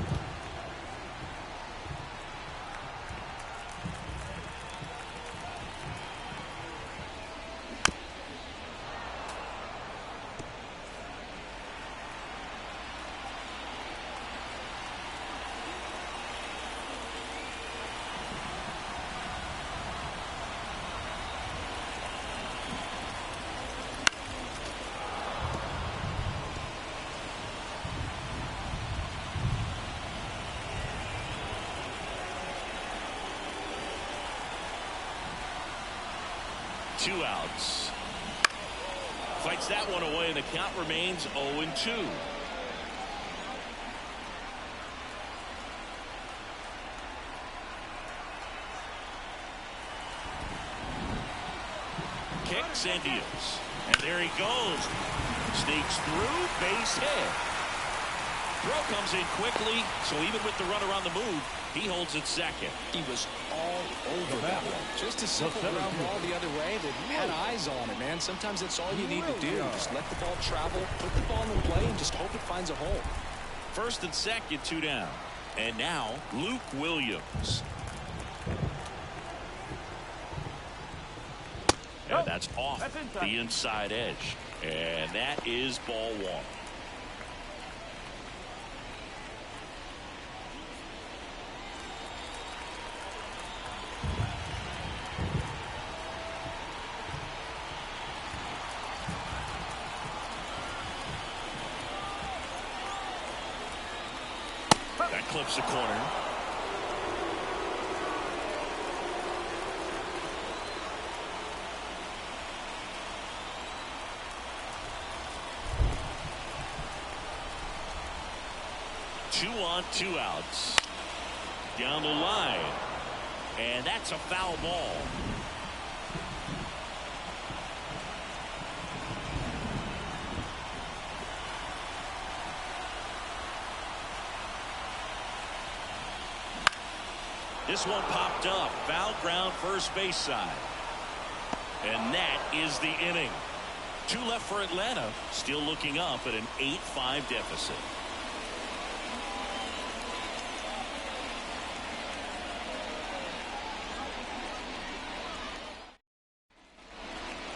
[SPEAKER 1] Two outs. Fights that one away, and the count remains 0-2. Kicks and deals. And there he goes. Sneaks through, base hit. Throw comes in quickly, so even with the runner on the move, he holds it second.
[SPEAKER 3] He was all over that one. Just a simple ground ball the other way that had eyes on it, man. Sometimes that's all you need to do. Just let the ball travel, put the ball in play, and just hope it finds a hole.
[SPEAKER 1] First and second, 2 down. And now, Luke Williams. And that's off the inside edge. And that is ball 1. That clips the corner. Two on, 2 outs. Down the line. And that's a foul ball. This one popped up. Foul ground, first base side. And that is the inning. 2 left for Atlanta. Still looking up at an 8-5 deficit.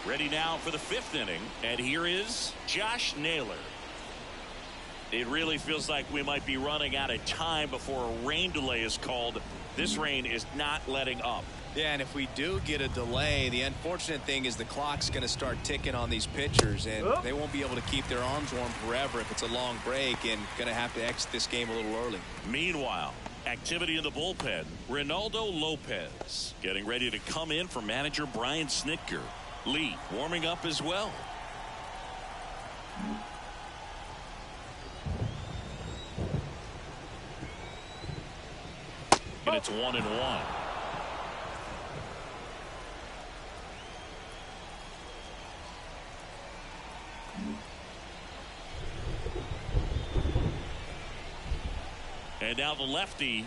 [SPEAKER 1] Ready now for the 5th inning. And here is Josh Naylor. It really feels like we might be running out of time before a rain delay is called. This rain is not letting up.
[SPEAKER 3] Yeah, and if we do get a delay, the unfortunate thing is the clock's going to start ticking on these pitchers, and they won't be able to keep their arms warm forever if it's a long break, and going to have to exit this game a little early.
[SPEAKER 1] Meanwhile, activity in the bullpen. Reynaldo Lopez getting ready to come in for manager Brian Snitker. Lee warming up as well. And it's 1-1. And now the lefty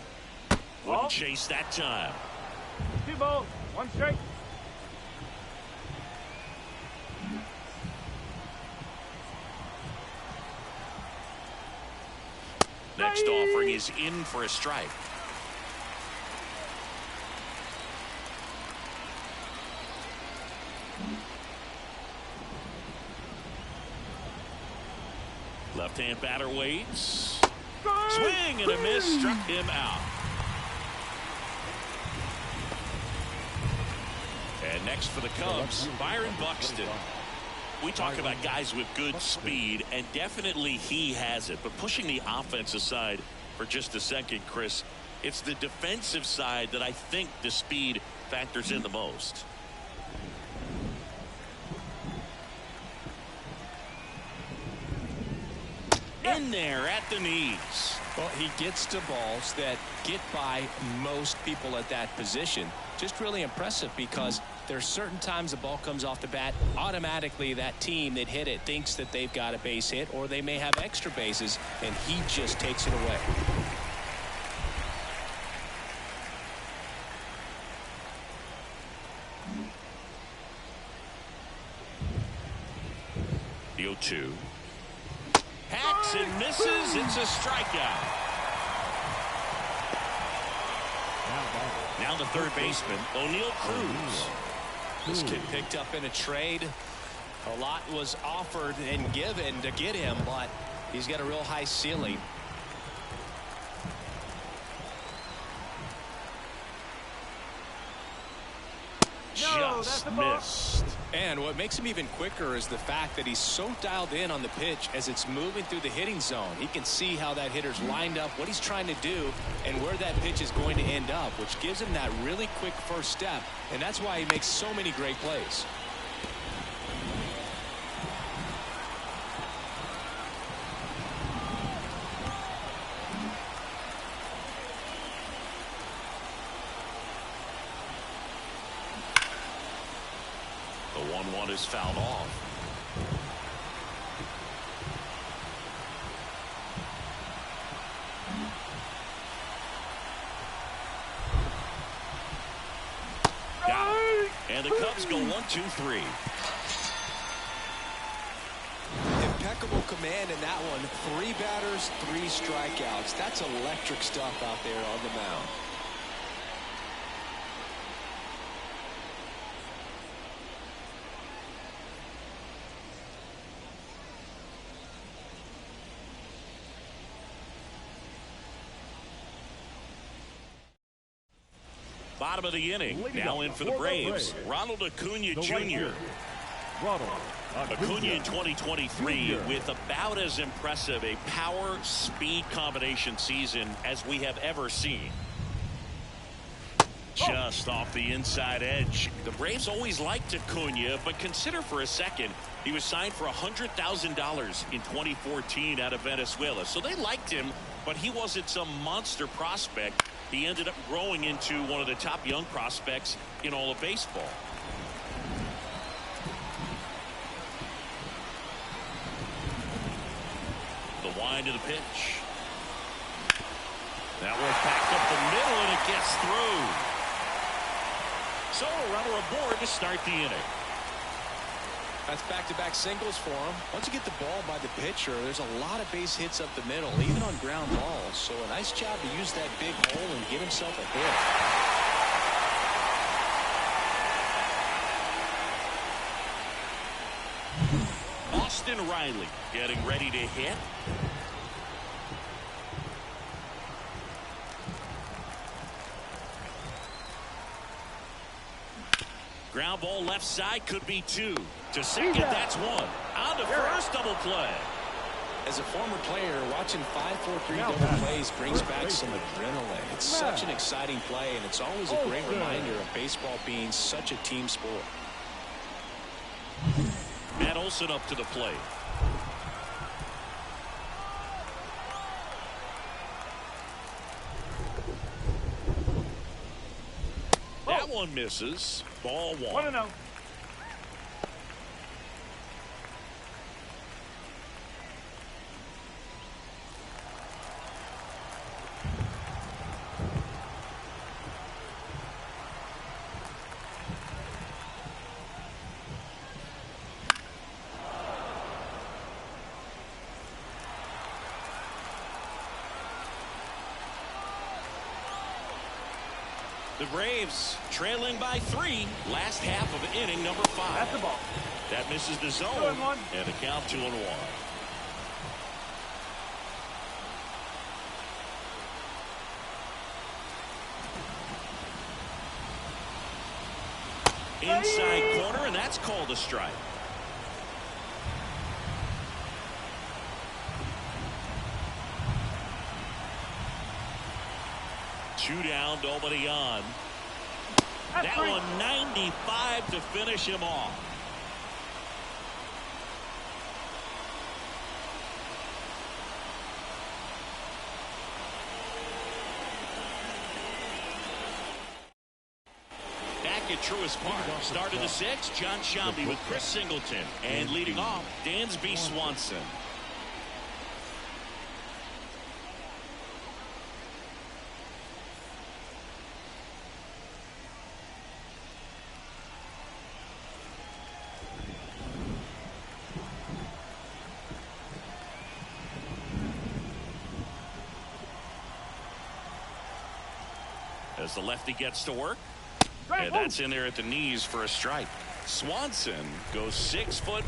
[SPEAKER 1] wouldn't chase that time.
[SPEAKER 4] 2 balls, 1 strike.
[SPEAKER 1] Next offering is in for a strike. Left-hand batter waits. Swing and a miss, struck him out. Next for the Cubs, Byron Buxton. We talk about guys with good speed, and definitely he has it. But pushing the offense aside for just a second, Chris, it's the defensive side that I think the speed factors in the most. In there at the knees.
[SPEAKER 3] Well, he gets to balls that get by most people at that position. Just really impressive because there's certain times the ball comes off the bat, automatically that team that hit it thinks that they've got a base hit, or they may have extra bases, and he just takes it away.
[SPEAKER 1] The 0-2. Hacks and misses. It's a strikeout. Now the third baseman, O'Neal Cruz.
[SPEAKER 3] This kid picked up in a trade. A lot was offered and given to get him, but he's got a real high ceiling.
[SPEAKER 1] Just missed.
[SPEAKER 3] And what makes him even quicker is the fact that he's so dialed in on the pitch as it's moving through the hitting zone. He can see how that hitter's lined up, what he's trying to do, and where that pitch is going to end up, which gives him that really quick first step, and that's why he makes so many great plays.
[SPEAKER 1] The 1-1 is fouled off. And the Cubs go 1-2-3.
[SPEAKER 3] Impeccable command in that one. 3 batters, 3 strikeouts. That's electric stuff out there on the mound.
[SPEAKER 1] Bottom of the inning. Now in for the Braves, Ronald Acuna Jr. Acuna in 2023 with about as impressive a power-speed combination season as we have ever seen. Just off the inside edge. The Braves always liked Acuna, but consider for a second he was signed for $100,000 in 2014 out of Venezuela. So they liked him, but he wasn't some monster prospect. He ended up growing into one of the top young prospects in all of baseball. The wind of the pitch. That was backed up the middle, and it gets through. So a runner aboard to start the inning.
[SPEAKER 3] That's back-to-back singles for him. Once you get the ball by the pitcher, there's a lot of base hits up the middle, even on ground balls. So a nice job to use that big hole and get himself a hit.
[SPEAKER 1] Austin Riley getting ready to hit. Ground ball left side, could be 2. To second, that's 1. On to first, double play.
[SPEAKER 3] As a former player, watching 5-4-3 double plays brings back some adrenaline. It's such an exciting play, and it's always a great reminder of baseball being such a team sport.
[SPEAKER 1] Matt Olson up to the plate. That one misses. Ball 1.
[SPEAKER 4] 1-0.
[SPEAKER 1] The Braves trailing by 3. Last half of inning number 5.
[SPEAKER 4] That's the ball.
[SPEAKER 1] That misses the zone.
[SPEAKER 4] 2-1.
[SPEAKER 1] And a count 2-1. inside corner, and that's called a strike. Two down, nobody on. That one 95 to finish him off. Back at Truist Park, start of the sixth, John Shelby with Chris Singleton, and leading off, Dansby Swanson. As the lefty gets to work, and that's in there at the knees for a strike. Swanson goes 6'1",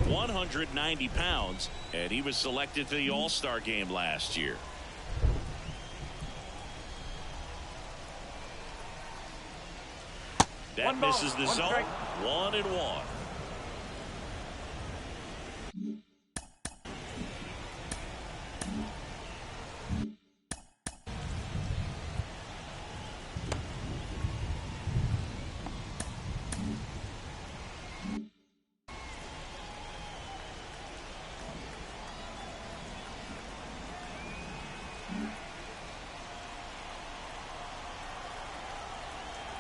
[SPEAKER 1] 190 pounds, and he was selected for the All-Star game last year. That misses the zone. 1-1.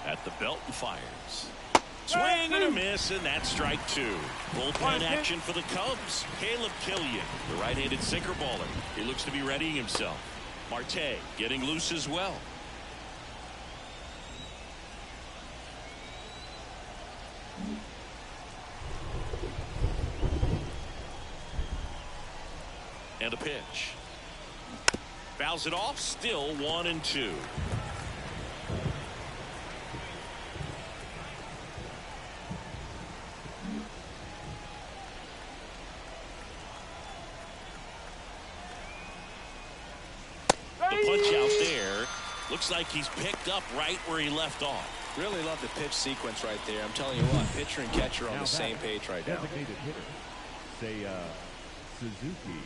[SPEAKER 1] At the belt and fires. Swing and a miss, and that's strike two. Bullpen action for the Cubs. Caleb Killian, the right-handed sinker baller. He looks to be readying himself. Marte getting loose as well. And a pitch. Fouls it off, still 1-2. Punch out there. Looks like he's picked up right where he left off.
[SPEAKER 3] Really love the pitch sequence right there. I'm telling you what, pitcher and catcher are on the same page right now.
[SPEAKER 2] Designated hitter, Seiya Suzuki.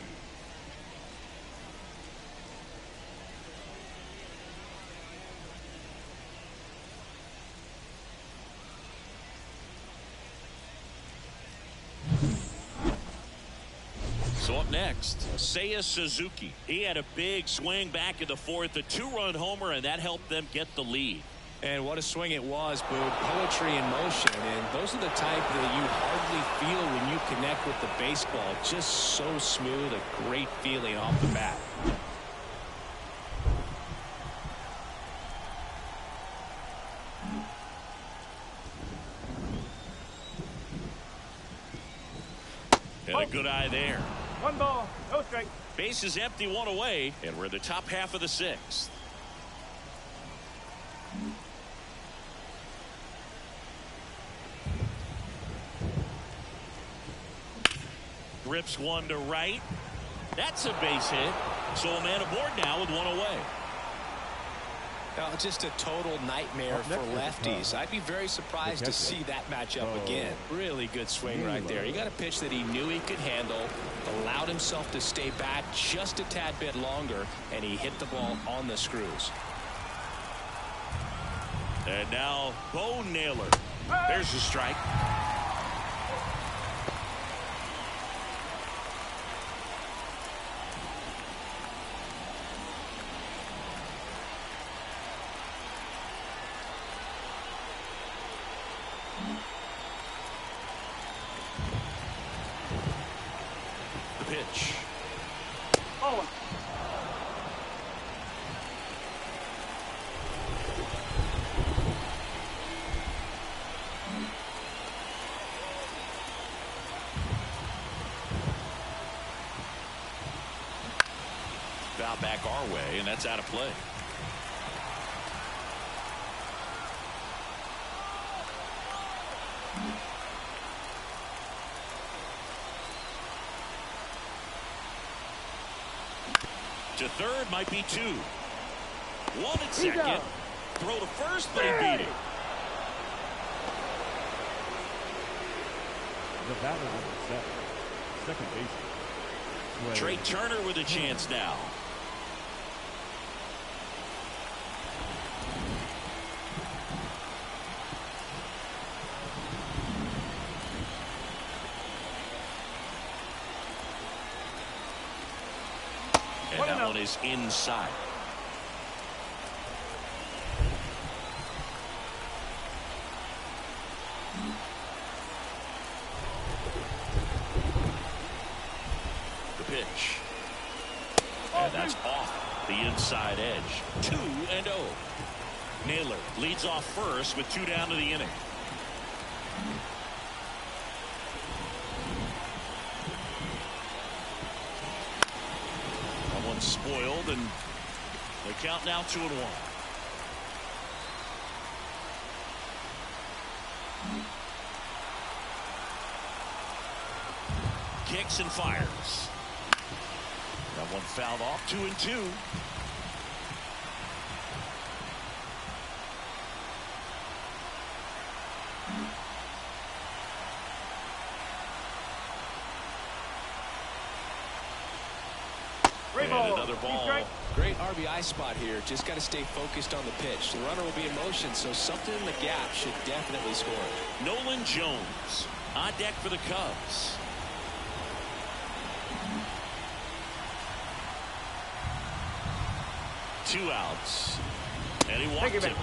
[SPEAKER 1] So up next, Seiya Suzuki. He had a big swing back in the fourth, a two-run homer, and that helped them get the lead.
[SPEAKER 3] And what a swing it was, Boog. Poetry in motion. And those are the type that you hardly feel when you connect with the baseball. Just so smooth, a great feeling off the bat.
[SPEAKER 1] And a good eye there.
[SPEAKER 4] 1 ball, no strike.
[SPEAKER 1] Base is empty, one away, and we're in the top half of the sixth. Rips one to right. That's a base hit. So a man aboard now with one away.
[SPEAKER 3] Now, just a total nightmare for lefties. I'd be very surprised to see that matchup again. Really good swing right there. He got a pitch that he knew he could handle, allowed himself to stay back just a tad bit longer, and he hit the ball on the screws.
[SPEAKER 1] And now Bo Naylor. There's a strike. The pitch.
[SPEAKER 4] Oh.
[SPEAKER 1] Foul back our way, and that's out of play. To third might be two. One at second. Throw to first, but he beat it.
[SPEAKER 2] The batter number 7, second baseman.
[SPEAKER 1] Trey Turner with a chance now. And that one is inside. The pitch. And that's off the inside edge. 2-0. Naylor leads off first with 2 down to the inning. That one's spoiled, and the count now 2-1. Kicks and fires. That one fouled off. 2-2. And another ball.
[SPEAKER 3] Great RBI spot here. Just got to stay focused on the pitch. The runner will be in motion, so something in the gap should definitely score.
[SPEAKER 1] Nolan Jones on deck for the Cubs. Two outs. And he walked him.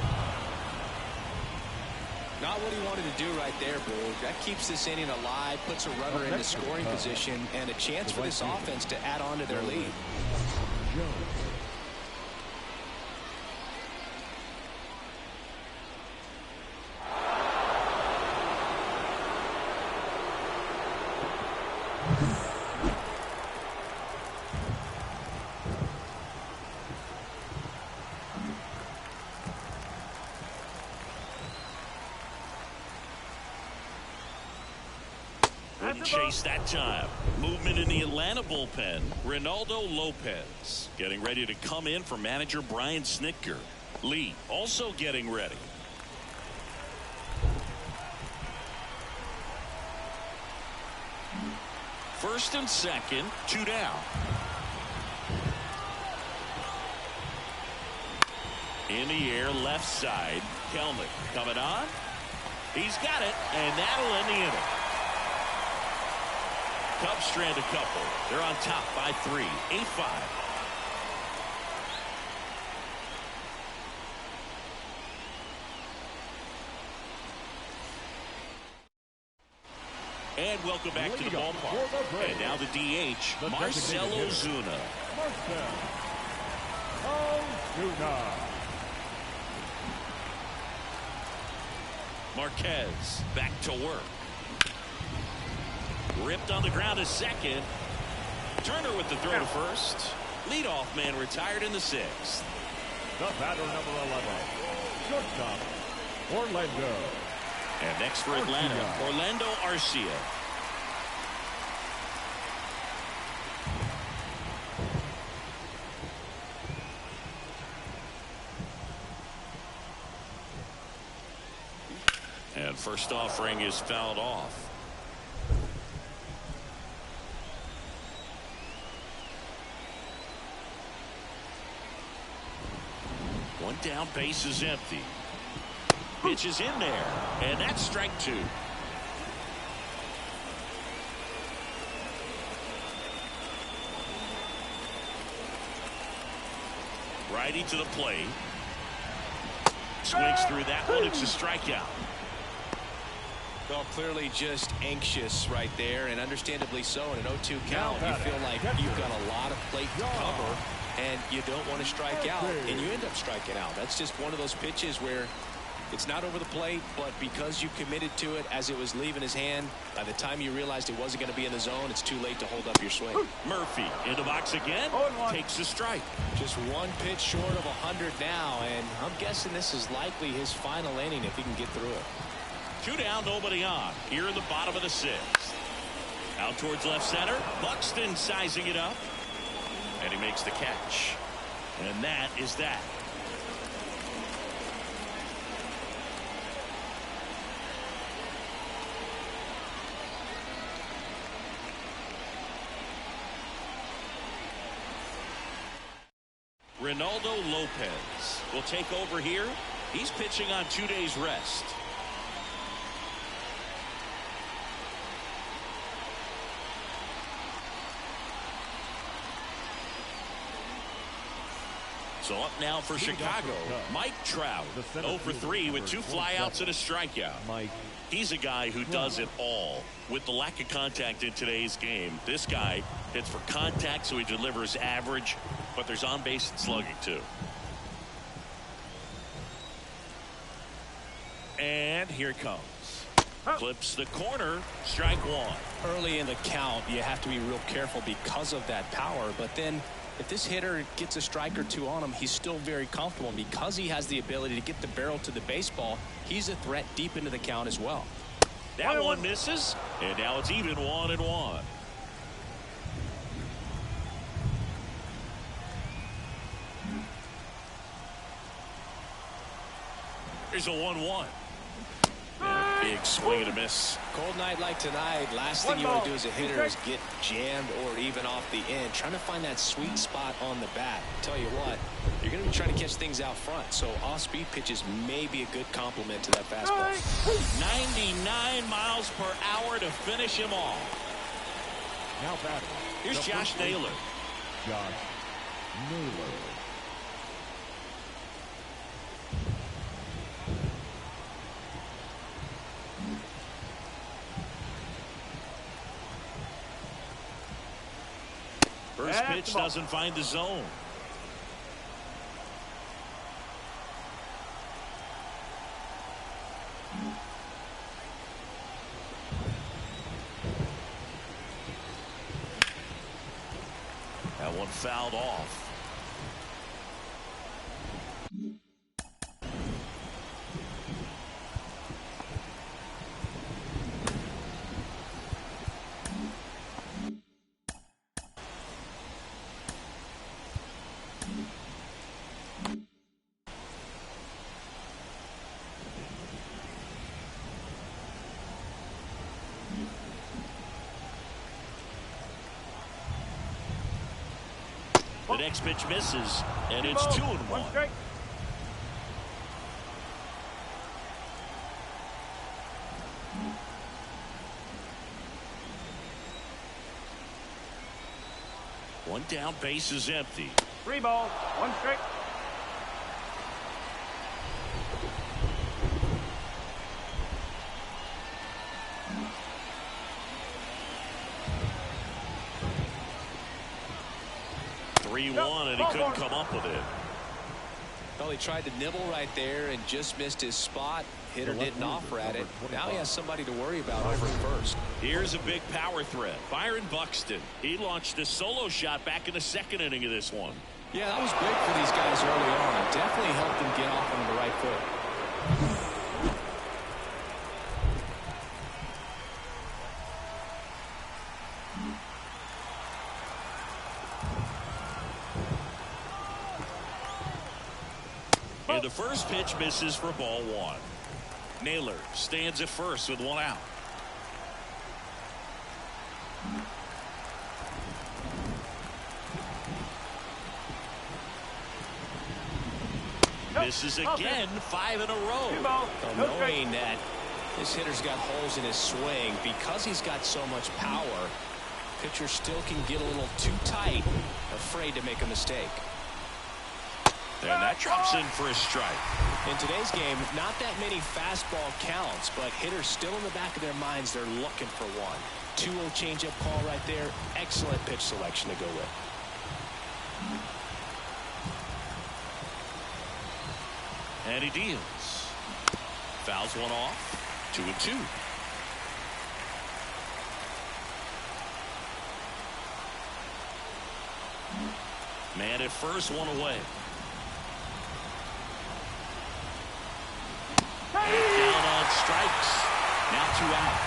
[SPEAKER 3] Not what he wanted to do right there, Boo. That keeps this inning alive, puts a runner in a scoring position, and a chance for this offense to add on to their lead.
[SPEAKER 1] Wouldn't chase that time. Movement in the Atlanta bullpen. Ronaldo Lopez getting ready to come in for manager Brian Snitker. Lee also getting ready. First and second, 2 down. In the air, left side. Kelnick coming on. He's got it, and that'll end the inning. Cubs strand a couple. They're on top by 3, 8-5. And welcome back to the ballpark. And now the DH, Marcell Ozuna. Marquez back to work. Ripped on the ground to second. Turner with the throw to first. Leadoff man retired in the 6th.
[SPEAKER 2] The batter number 11, shortstop, Orlando.
[SPEAKER 1] And next for Atlanta, Orlando Arcia. And first offering is fouled off. One down, base is empty. Pitch is in there, and that's strike 2. Righty to the plate. Swings through that one. It's a strikeout.
[SPEAKER 3] Well, clearly just anxious right there, and understandably so. In an 0-2 count, you feel like you've got a lot of plate to cover, and you don't want to strike out, and you end up striking out. That's just one of those pitches where it's not over the plate, but because you committed to it as it was leaving his hand, by the time you realized it wasn't going to be in the zone, it's too late to hold up your swing.
[SPEAKER 1] Murphy in the box again. Takes a strike.
[SPEAKER 3] Just one pitch short of 100 now, and I'm guessing this is likely his final inning if he can get through it.
[SPEAKER 1] 2 down, nobody on. Here in the bottom of the 6th. Out towards left center. Buxton sizing it up. And he makes the catch. And that is that. Reynaldo Lopez will take over here. He's pitching on 2 days rest. So up now for Chicago, Mike Trout, 0 for 3 with 2 flyouts and a strikeout. He's a guy who does it all. With the lack of contact in today's game, this guy hits for contact, so he delivers average, but there's on base and slugging too. And here it comes. Clips the corner, strike one.
[SPEAKER 3] Early in the count, you have to be real careful because of that power, but then if this hitter gets a strike or two on him, he's still very comfortable. Because he has the ability to get the barrel to the baseball, he's a threat deep into the count as well.
[SPEAKER 1] That one misses, and now it's even 1-1. Here's a 1-1. Big swing and a miss.
[SPEAKER 3] Cold night like tonight, last thing you want to do as a hitter is get jammed or even off the end. Trying to find that sweet spot on the bat. Tell you what, you're going to be trying to catch things out front, so off-speed pitches may be a good complement to that fastball.
[SPEAKER 1] 99 miles per hour to finish him off.
[SPEAKER 2] Now batting.
[SPEAKER 1] Here's Josh Naylor.
[SPEAKER 2] Josh Naylor.
[SPEAKER 1] First pitch doesn't find the zone. That one fouled off. The next pitch misses, and it's 2-1.
[SPEAKER 4] Strike.
[SPEAKER 1] One down, base is empty.
[SPEAKER 4] 3 balls, 1 strike.
[SPEAKER 1] And he couldn't come up with it.
[SPEAKER 3] Well, he tried to nibble right there and just missed his spot. Hitter didn't offer at it. Now he has somebody to worry about over at first.
[SPEAKER 1] Here's a big power threat. Byron Buxton. He launched a solo shot back in the second inning of this one.
[SPEAKER 3] Yeah, that was big for these guys early on. Definitely helped them get off on the right foot.
[SPEAKER 1] And the first pitch misses for ball 1. Naylor stands at first with 1 out. Misses again, 5 in a row.
[SPEAKER 4] 2 balls, no strike.
[SPEAKER 3] Knowing that this hitter's got holes in his swing, because he's got so much power, pitcher still can get a little too tight, afraid to make a mistake.
[SPEAKER 1] And that drops in for a strike.
[SPEAKER 3] In today's game, not that many fastball counts, but hitters still in the back of their minds, they're looking for one. 2-0 changeup call right there. Excellent pitch selection to go with.
[SPEAKER 1] And he deals. Fouls one off. 2-2. Man at first, 1 away. Down on strikes. Now 2 out.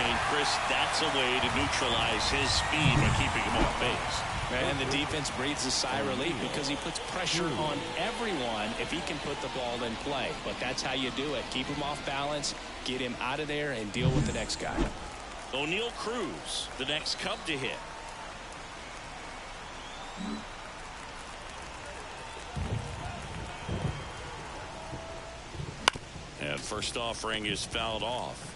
[SPEAKER 1] And Chris, that's a way to neutralize his speed by keeping him off base.
[SPEAKER 3] And the defense breathes a sigh of relief because he puts pressure on everyone if he can put the ball in play. But that's how you do it. Keep him off balance, get him out of there, and deal with the next guy.
[SPEAKER 1] O'Neal Cruz, the next Cub to hit. First offering is fouled off.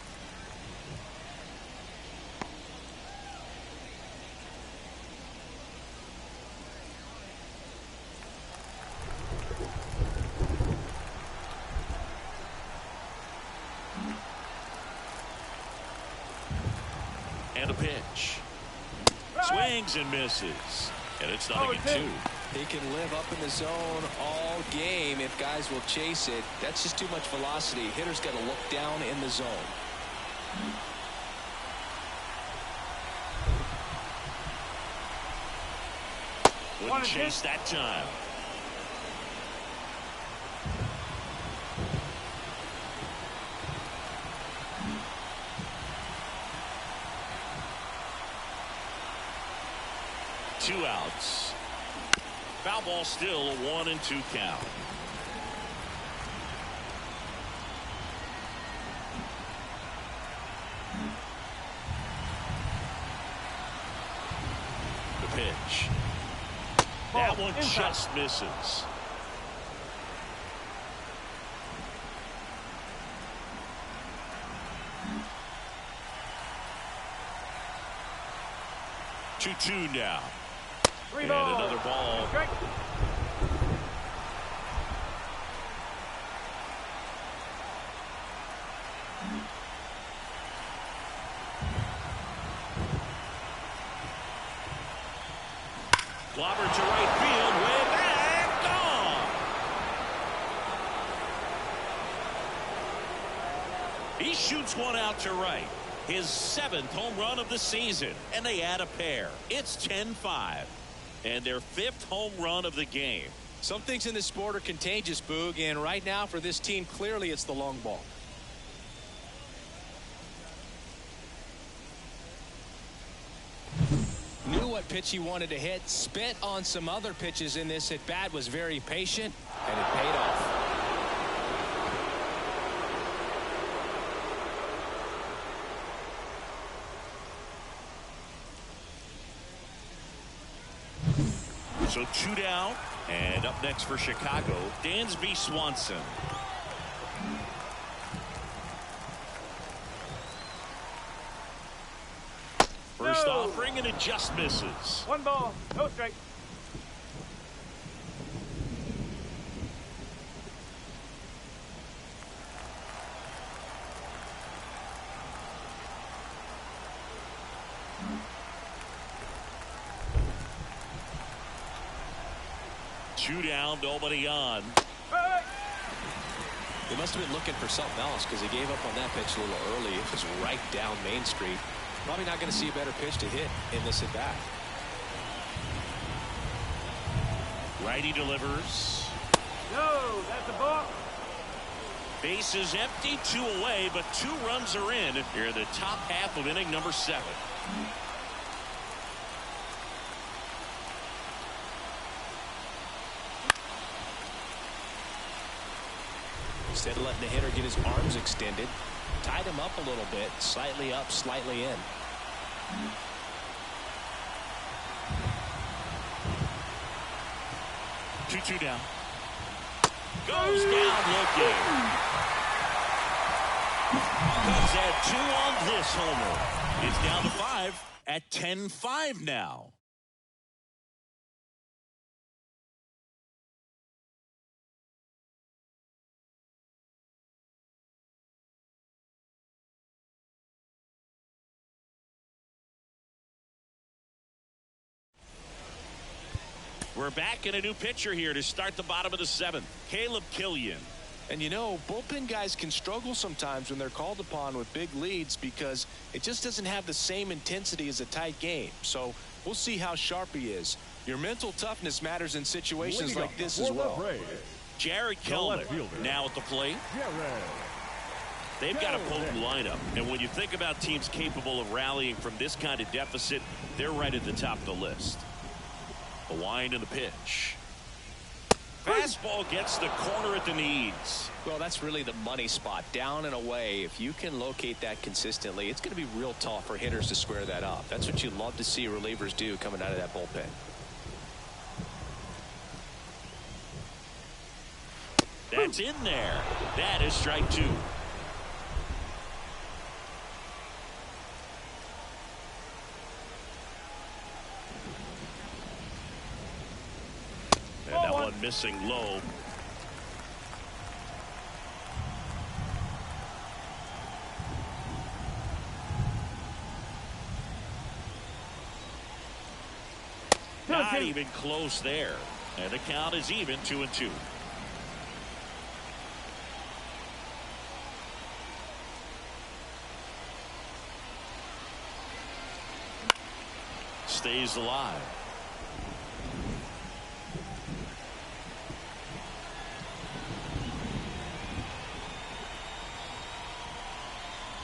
[SPEAKER 1] And a pitch. Swings and misses. And it's nothing at 2.
[SPEAKER 3] He can live up in the zone all game if guys will chase it. That's just too much velocity. Hitter's got to look down in the zone.
[SPEAKER 1] Wouldn't chase that time. Two outs. Foul ball, still a 1-2 count. The pitch. That one just misses. Two now. And another ball. Clobbered to right field, way back, gone. He shoots one out to right. His 7th home run of the season, and they add a pair. It's 10-5. And their 5th home run of the game.
[SPEAKER 3] Some things in this sport are contagious, Boog, and right now for this team, clearly it's the long ball. Knew what pitch he wanted to hit, spent on some other pitches in this at bat, was very patient, and it paid off.
[SPEAKER 1] So 2 down, and up next for Chicago, Dansby Swanson. First offering, and it just misses.
[SPEAKER 4] 1 ball, no strike.
[SPEAKER 1] Two down, nobody on.
[SPEAKER 3] They must have been looking for something else because he gave up on that pitch a little early. It was right down Main Street. Probably not going to see a better pitch to hit in this at bat.
[SPEAKER 1] Righty delivers.
[SPEAKER 4] No, that's a ball.
[SPEAKER 1] Base is empty, 2 away, but 2 runs are in here in the top half of inning number 7.
[SPEAKER 3] Instead of letting the hitter get his arms extended, tied him up a little bit, slightly up, slightly in.
[SPEAKER 1] Two down. Goes down looking. Cubs had 2 on this homer. It's down to 5 at 10-5 now. We're back in a new pitcher here to start the bottom of the 7th. Caleb Killian.
[SPEAKER 3] And you know, bullpen guys can struggle sometimes when they're called upon with big leads because it just doesn't have the same intensity as a tight game. So we'll see how sharp he is. Your mental toughness matters in situations like this as well.
[SPEAKER 1] Jared Kellner now at the plate. They've got a potent lineup, and when you think about teams capable of rallying from this kind of deficit, they're right at the top of the list. The wind and the pitch. Fastball gets the corner at the knees.
[SPEAKER 3] Well, that's really the money spot, down and away. If you can locate that consistently, it's going to be real tough for hitters to square that up. That's what you love to see relievers do coming out of that bullpen.
[SPEAKER 1] That's in there. That is strike 2. missing low. Not even close there. And the count is even 2-2. Stays alive.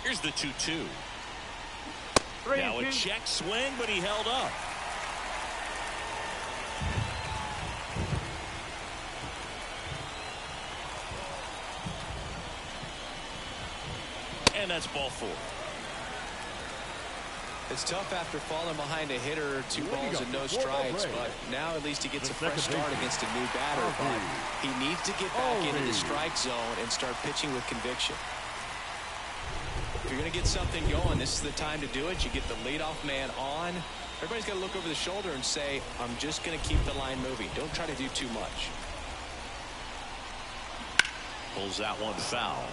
[SPEAKER 1] Here's the 2-2. Now a check swing, but he held up. And that's ball 4.
[SPEAKER 3] It's tough after falling behind a hitter, 2 balls and no strikes, but now at least he gets a fresh start against a new batter. But he needs to get back into the strike zone and start pitching with conviction. If you're going to get something going, this is the time to do it. You get the leadoff man on. Everybody's got to look over the shoulder and say, I'm just going to keep the line moving. Don't try to do too much.
[SPEAKER 1] Pulls that one foul.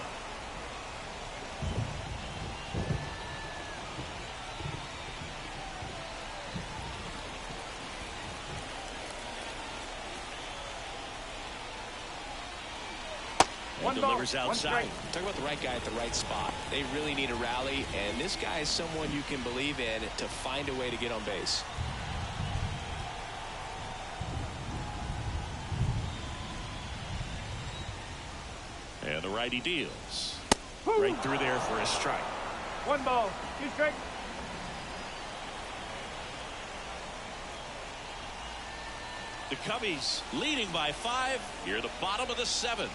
[SPEAKER 1] Delivers outside.
[SPEAKER 3] Talk about the right guy at the right spot. They really need a rally, and this guy is someone you can believe in to find a way to get on base.
[SPEAKER 1] And the righty deals. Right through there for a strike.
[SPEAKER 4] 1 ball, 2 strikes.
[SPEAKER 1] The Cubbies leading by 5 here at the bottom of the 7th.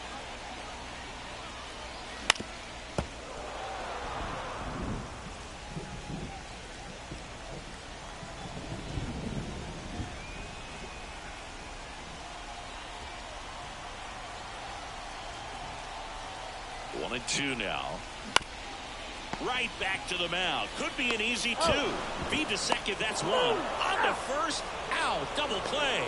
[SPEAKER 1] One and 2 now. Right back to the mound. Could be an easy 2. Feed to second. That's 1. On to first. Out. Double play.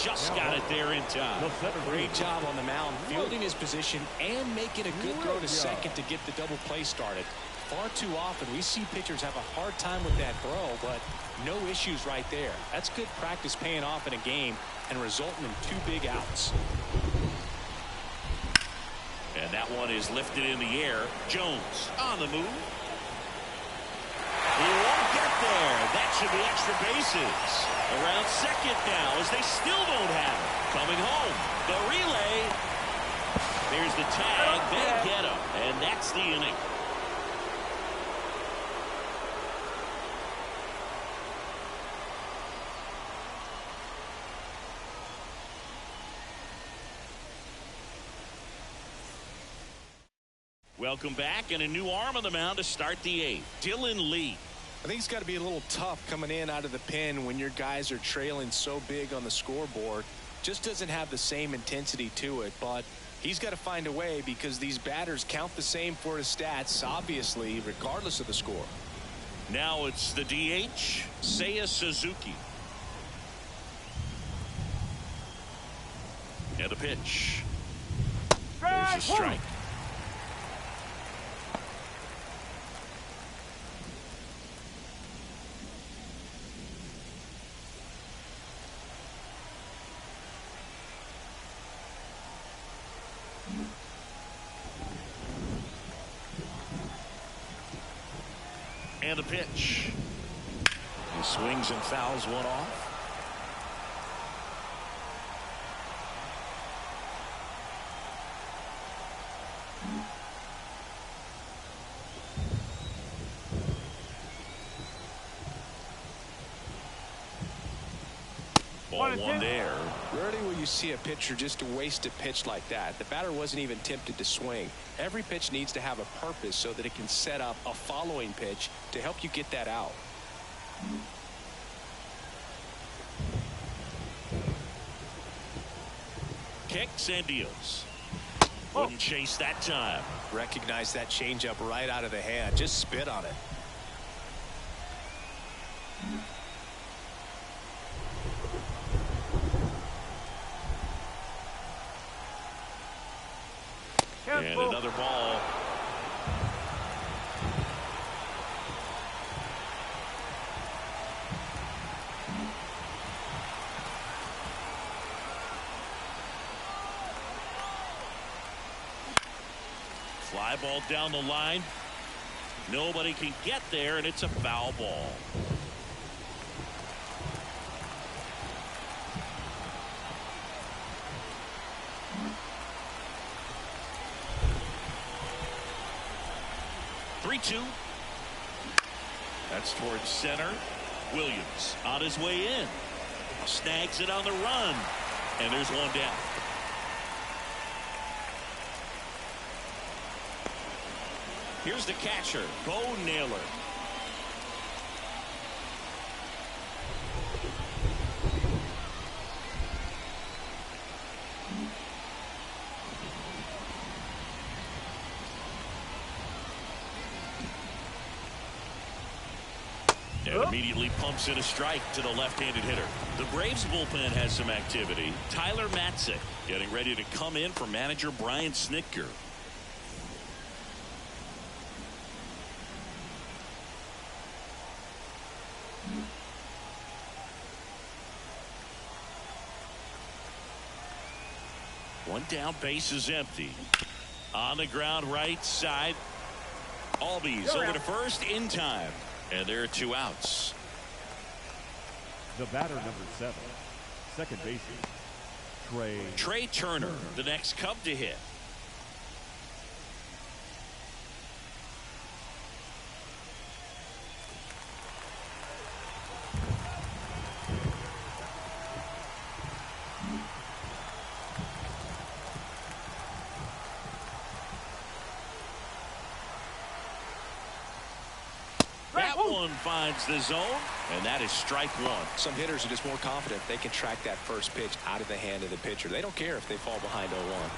[SPEAKER 1] Just got it there in time.
[SPEAKER 3] Great job on the mound, fielding his position and making a good throw to second to get the double play started. Far too often we see pitchers have a hard time with that throw, but no issues right there. That's good practice paying off in a game and resulting in 2 big outs.
[SPEAKER 1] And that one is lifted in the air. Jones on the move. He won't get there. That should be extra bases. Around second now as they still don't have it. Coming home. The relay. There's the tag. They get him. And that's the inning. Welcome back, and a new arm on the mound to start the 8th. Dylan Lee.
[SPEAKER 3] I think it's got to be a little tough coming in out of the pen when your guys are trailing so big on the scoreboard. Just doesn't have the same intensity to it, but he's got to find a way because these batters count the same for his stats, obviously, regardless of the score.
[SPEAKER 1] Now it's the DH, Seiya Suzuki. And a pitch. There's a strike. And a pitch. He swings and fouls one off. Ball 1 there.
[SPEAKER 3] Rarely will you see a pitcher just waste a pitch like that. The batter wasn't even tempted to swing. Every pitch needs to have a purpose so that it can set up a following pitch to help you get that out.
[SPEAKER 1] Kicks and deals. Wouldn't chase that time.
[SPEAKER 3] Recognize that changeup right out of the hand. Just spit on it.
[SPEAKER 1] Fly ball down the line. Nobody can get there, and it's a foul ball. Three-two. That's towards center. Williams on his way in. Snags it on the run. And there's one down. Here's the catcher, Bo Naylor. And immediately pumps in a strike to the left-handed hitter. The Braves bullpen has some activity. Tyler Matzik getting ready to come in for manager Brian Snitker. One down, base is empty. On the ground, right side. Albies over to first in time. And there are 2 outs.
[SPEAKER 2] The batter, number 7, second baseman,
[SPEAKER 1] Trey Turner, the next Cub to hit. One finds the zone, and that is strike 1.
[SPEAKER 3] Some hitters are just more confident they can track that first pitch out of the hand of the pitcher. They don't care if they fall behind 0-1.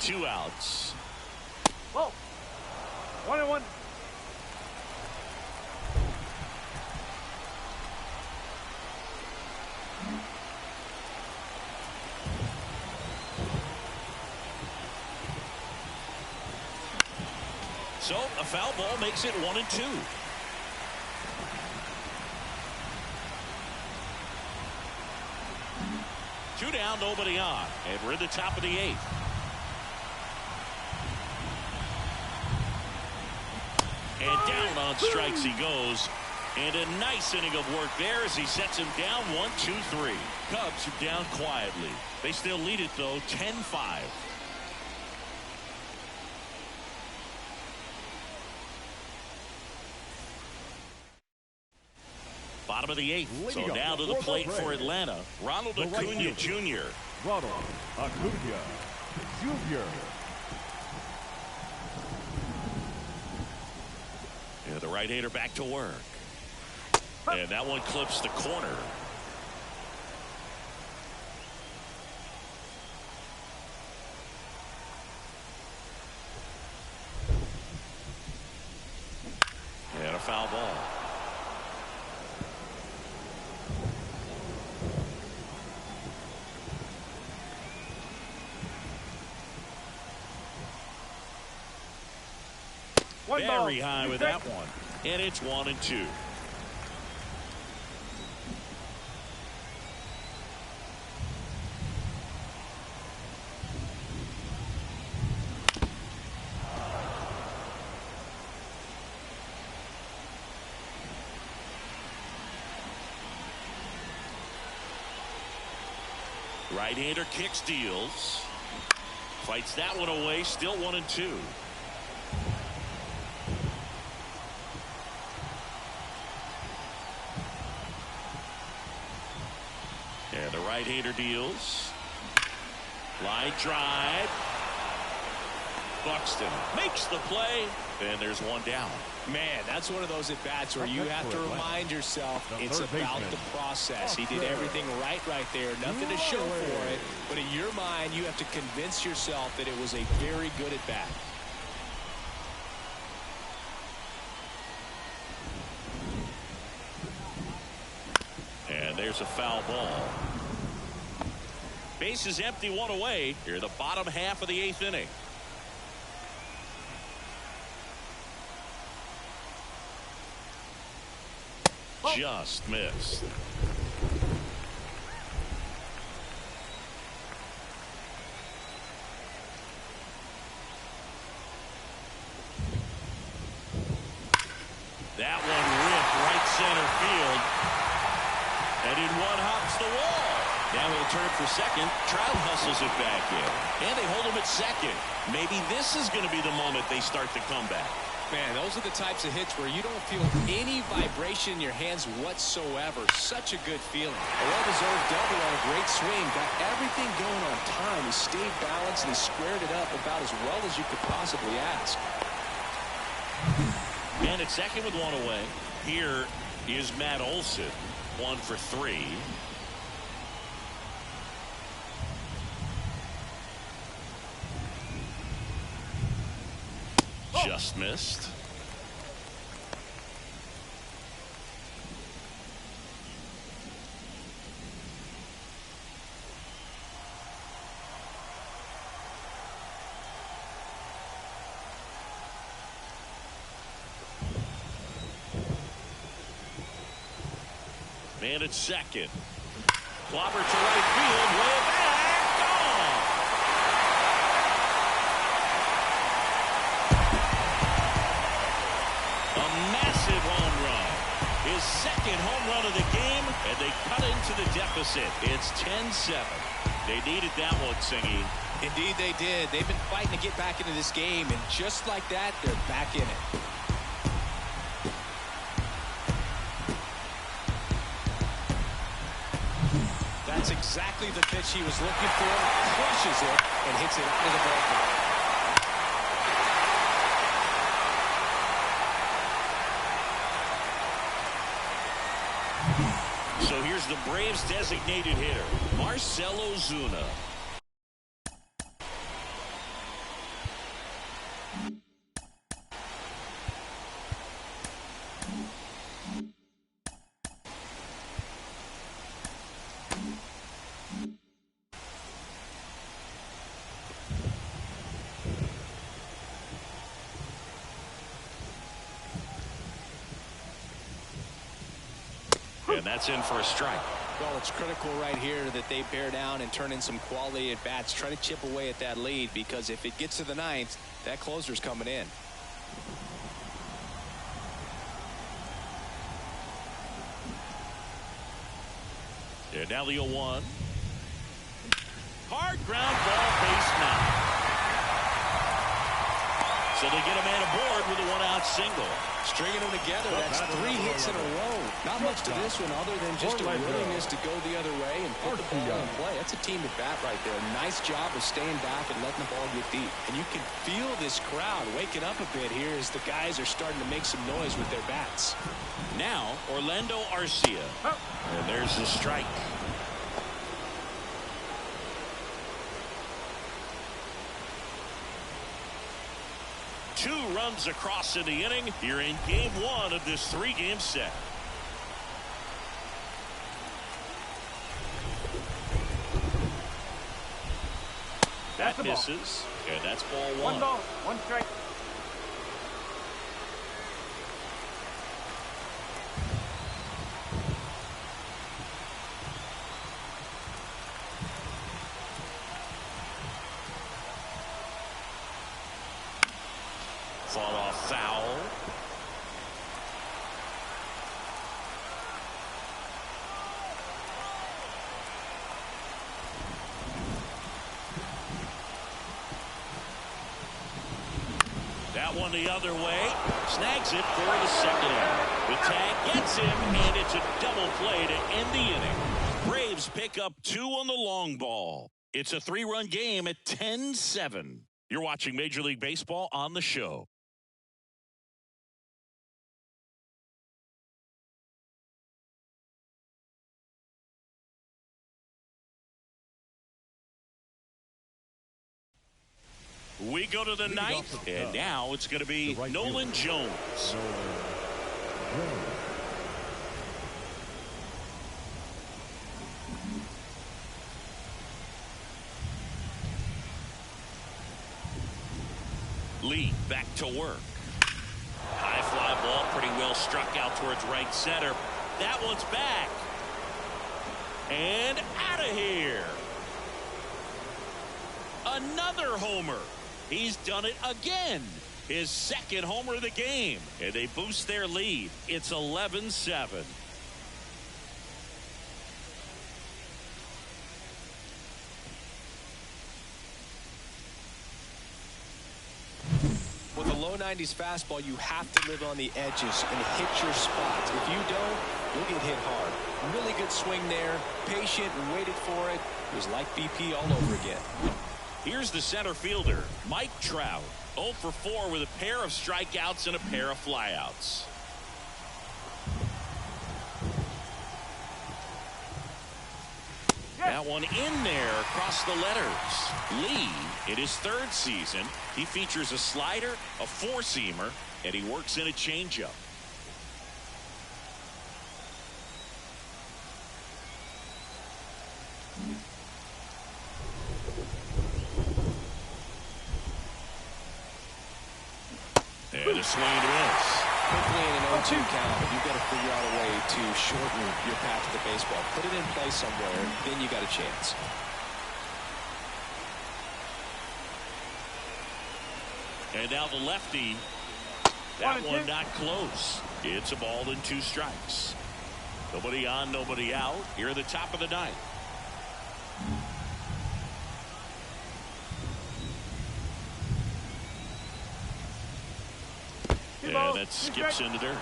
[SPEAKER 1] Two outs.
[SPEAKER 4] Whoa. 1-1.
[SPEAKER 1] So a foul ball makes it 1-2. Two down, nobody on, and we're in the top of the 8th. And down on strikes he goes. And a nice inning of work there as he sets him down 1-2-3. Cubs are down quietly. They still lead it though 10-5. Bottom of the 8th. So now to the plate for Atlanta. Ronald Acuna Jr.
[SPEAKER 2] Ronald Acuna Jr.
[SPEAKER 1] Yeah, the right-hander back to work. And that one clips the corner. And a foul ball. Very high with that one. And it's 1-2. Right-hander kicks, deals. Fights that one away. Still 1-2. And the right-hander deals. Line drive. Buxton makes the play. And there's one down.
[SPEAKER 3] Man, that's one of those at-bats where you have to remind yourself it's about the process. He did everything right there. Nothing to show for it. But in your mind, you have to convince yourself that it was a very good at-bat.
[SPEAKER 1] And there's a foul ball. Base is empty, one away. Here, the bottom half of the 8th inning. just missed. That one ripped right center field. And in one hops the wall. Now he'll turn for second. Trout hustles it back in. And they hold him at second. Maybe this is going to be the moment they start the comeback.
[SPEAKER 3] Man, those are the types of hits where you don't feel any vibration in your hands whatsoever. Such a good feeling. A well-deserved double on a great swing. Got everything going on time. He stayed balanced and he squared it up about as well as you could possibly ask.
[SPEAKER 1] And at second with one away. Here is Matt Olson. 1 for 3. Just missed. Man at second. Clobber to right field. Way back. Gone. A massive home run. His second home run of the game, and they cut into the deficit. It's 10-7. They needed that one, Singy.
[SPEAKER 3] Indeed they did. They've been fighting to get back into this game, and just like that, they're back in it. That's exactly the pitch he was looking for. Crushes it and hits it out of the ballpark.
[SPEAKER 1] So here's the Braves' designated hitter, Marcell Ozuna. And that's in for a strike.
[SPEAKER 3] Well, it's critical right here that they bear down and turn in some quality at bats. Try to chip away at that lead, because if it gets to the ninth, that closer's coming in.
[SPEAKER 1] And now the 0-1. Hard ground ball, base knock. So they get a man aboard with a one-out single.
[SPEAKER 3] Stringing them together, that's 3 hits in a row. Not much to this one other than just a willingness to go the other way and put the ball in play. That's a team at bat right there. Nice job of staying back and letting the ball get deep. And you can feel this crowd waking up a bit here as the guys are starting to make some noise with their bats.
[SPEAKER 1] Now, Orlando Arcia. And there's the strike. Two runs across in the inning. You're in game 1 of this 3-game set. That misses, and that's ball 1.
[SPEAKER 4] 1 ball, 1 strike.
[SPEAKER 1] Fought off foul. That one the other way. Snags it for the second out. The tag gets him, and it's a double play to end the inning. Braves pick up 2 on the long ball. It's a 3-run game at 10-7. You're watching Major League Baseball on the show. We go to the 9th, and now it's going to be Nolan Jones. Lee back to work. High fly ball pretty well struck out towards right center. That one's back. And out of here. Another homer. He's done it again. His second homer of the game. And they boost their lead. It's 11-7.
[SPEAKER 3] With a low 90s fastball, you have to live on the edges and hit your spots. If you don't, you'll get hit hard. Really good swing there. Patient and waited for it. It was like BP all over again.
[SPEAKER 1] Here's the center fielder, Mike Trout. 0 for 4 with a pair of strikeouts and a pair of flyouts. That one in there across the letters. Lee, in his third season, he features a slider, a four-seamer, and he works in a changeup. And a swing and a miss.
[SPEAKER 3] Quickly in an 0-2 count, you've got to figure out a way to shorten your path to the baseball. Put it in play somewhere, then you got a chance.
[SPEAKER 1] And now the lefty. That one not close. It's a ball and 2 strikes. Nobody on, nobody out. Here at the top of the ninth. And that skips into dirt.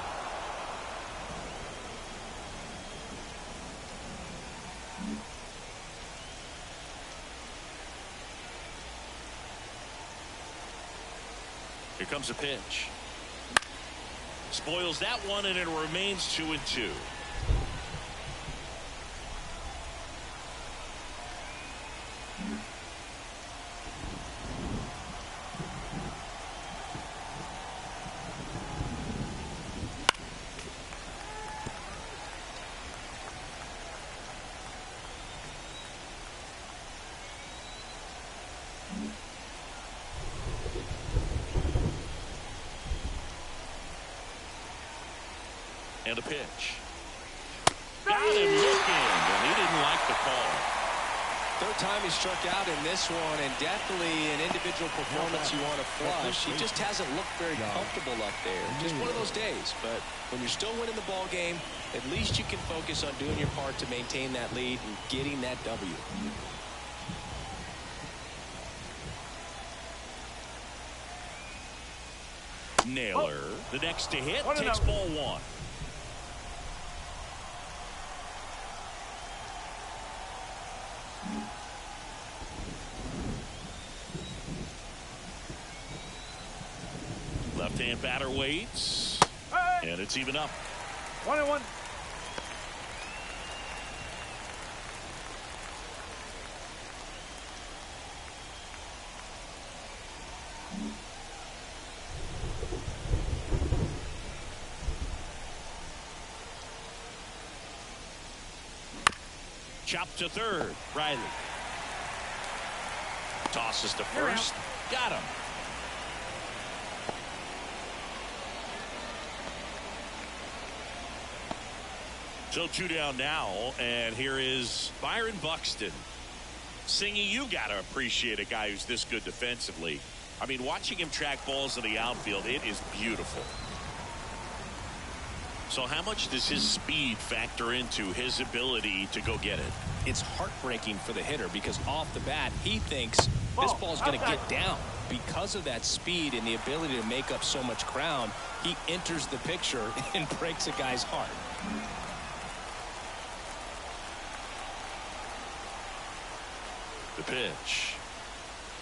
[SPEAKER 1] Here comes a pitch. Spoils that one, and it remains 2-2. And a pitch. Got him looking, and he didn't like the call.
[SPEAKER 3] Third time he struck out in this one, and definitely an individual performance you want to flush. He just hasn't looked very comfortable up there. Just one of those days. But when you're still winning the ball game, at least you can focus on doing your part to maintain that lead and getting that W.
[SPEAKER 1] Naylor, the next to hit, takes ball 1. Left-hand batter waits, and it's even up.
[SPEAKER 4] 1-1.
[SPEAKER 1] Chop to third. Riley tosses to first. Got him. So 2 down now, and here is Byron Buxton. Singy, you got to appreciate a guy who's this good defensively. I mean, watching him track balls in the outfield, it is beautiful. So how much does his speed factor into his ability to go get it?
[SPEAKER 3] It's heartbreaking for the hitter because off the bat, he thinks this ball's going to get down. Because of that speed and the ability to make up so much ground, he enters the picture and breaks a guy's heart.
[SPEAKER 1] The pitch.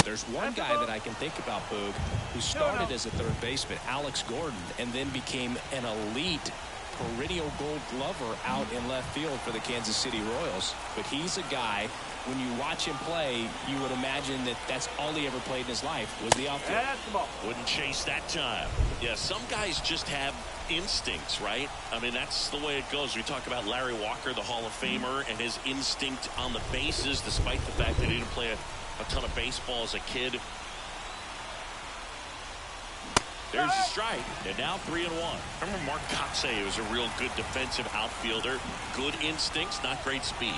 [SPEAKER 3] There's one guy that I can think about, Boog, who started as a third baseman, Alex Gordon, and then became an elite perennial gold glover out in left field for the Kansas City Royals. But he's a guy, when you watch him play, you would imagine that that's all he ever played in his life was the outfield.
[SPEAKER 4] That's the ball.
[SPEAKER 1] Wouldn't chase that time. Yeah, some guys just have instincts, right? I mean, that's the way it goes. We talk about Larry Walker, the Hall of Famer, and his instinct on the bases, despite the fact that he didn't play a ton of baseball as a kid. There's a strike, and now 3-1. Remember Mark Kotsay was a real good defensive outfielder. Good instincts, not great speed.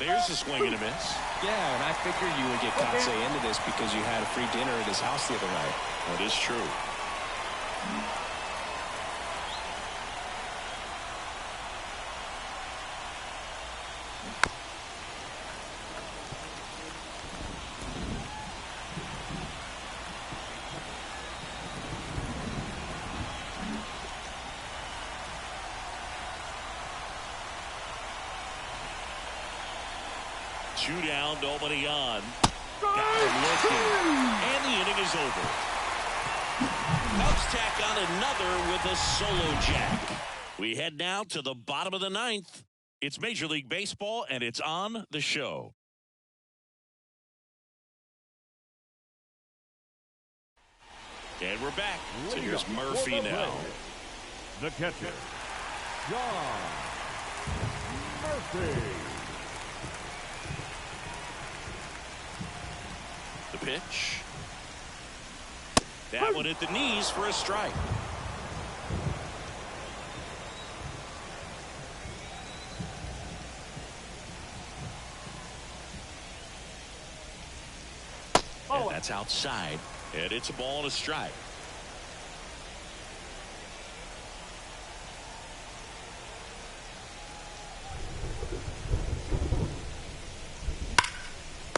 [SPEAKER 1] There's a swing and a miss.
[SPEAKER 3] Yeah, and I figured you would get Kotsay into this because you had a free dinner at his house the other night.
[SPEAKER 1] That is true. Two down, nobody on. Got him looking. And the inning is over. Cubs tack on another with a solo jack. We head now to the bottom of the ninth. It's Major League Baseball, and it's on the show. And we're back. So here's Murphy now.
[SPEAKER 2] The catcher, John Murphy.
[SPEAKER 1] The pitch. That one at the knees for a strike. And that's outside. And it's a ball and a strike.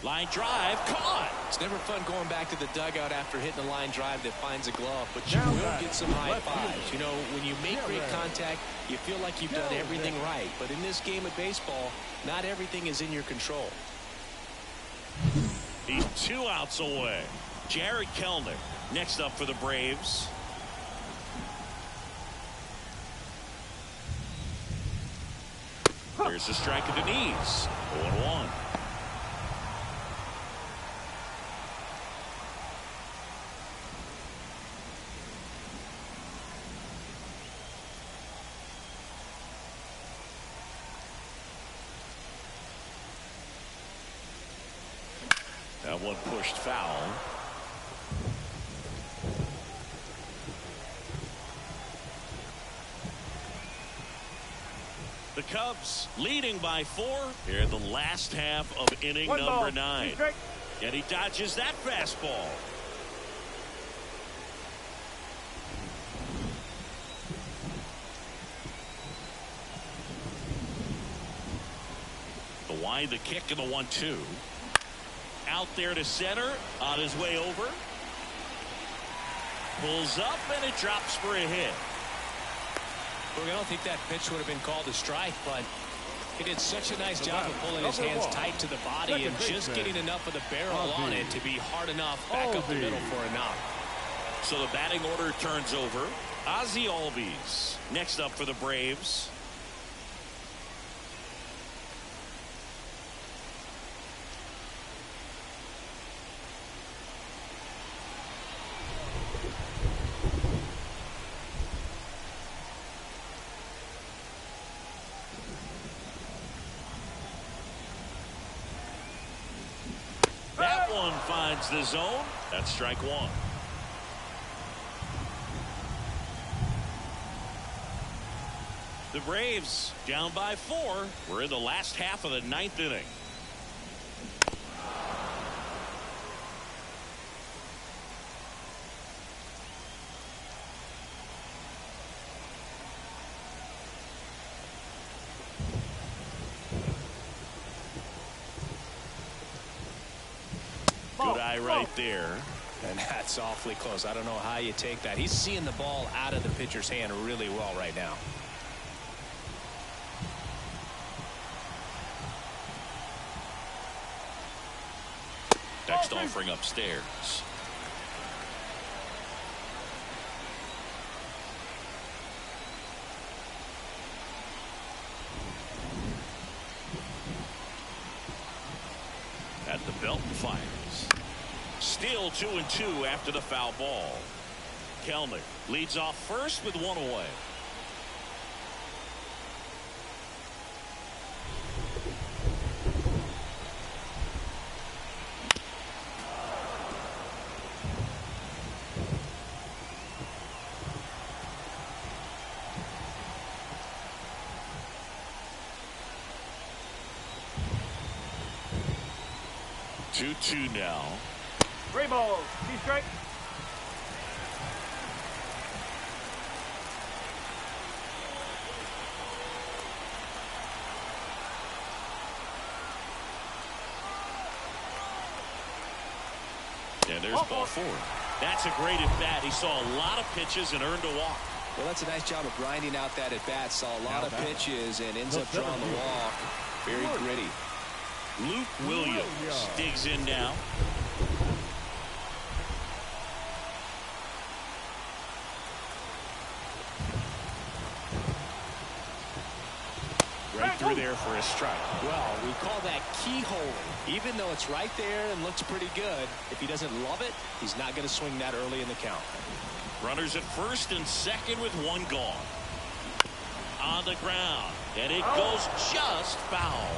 [SPEAKER 1] Line drive, caught.
[SPEAKER 3] It's never fun going back to the dugout after hitting a line drive that finds a glove, but you will get some high fives. You know, when you make great contact, you feel like you've done everything right. But in this game of baseball, not everything is in your control.
[SPEAKER 1] He's 2 outs away. Jared Kelnick next up for the Braves. There's a strike at the knees. 0-1. That one pushed foul. The Cubs leading by 4 here in the last half of inning number 9. And he dodges that fastball. The wind, the kick, and the 1-2. Out there to center, on his way over. Pulls up, and it drops for a hit.
[SPEAKER 3] Look, I don't think that pitch would have been called a strike, but he did such a nice job of pulling his hands tight to the body and just getting enough of the barrel on it to be hard enough back up the middle for a knock.
[SPEAKER 1] So the batting order turns over. Ozzie Albies next up for the Braves. That one finds the zone. That's strike 1. The Braves down by 4. We're in the last half of the 9th inning. Good eye right there.
[SPEAKER 3] And that's awfully close. I don't know how you take that. He's seeing the ball out of the pitcher's hand really well right now.
[SPEAKER 1] Next offering upstairs. At the belt and fires. Still 2-2 after the foul ball. Kelnick leads off first with 1 away. 2-2 now.
[SPEAKER 4] 3 balls. 2 strikes.
[SPEAKER 1] And there's ball 4. That's a great at bat. He saw a lot of pitches and earned a walk.
[SPEAKER 3] Well, that's a nice job of grinding out that at bat. Saw a lot of pitches and ends up drawing the walk. Very gritty.
[SPEAKER 1] Luke Williams digs in now. Right through there for a strike.
[SPEAKER 3] Well, we call that keyhole. Even though it's right there and looks pretty good, if he doesn't love it, he's not going to swing that early in the count.
[SPEAKER 1] Runners at first and second with 1 gone. On the ground, and it goes just foul.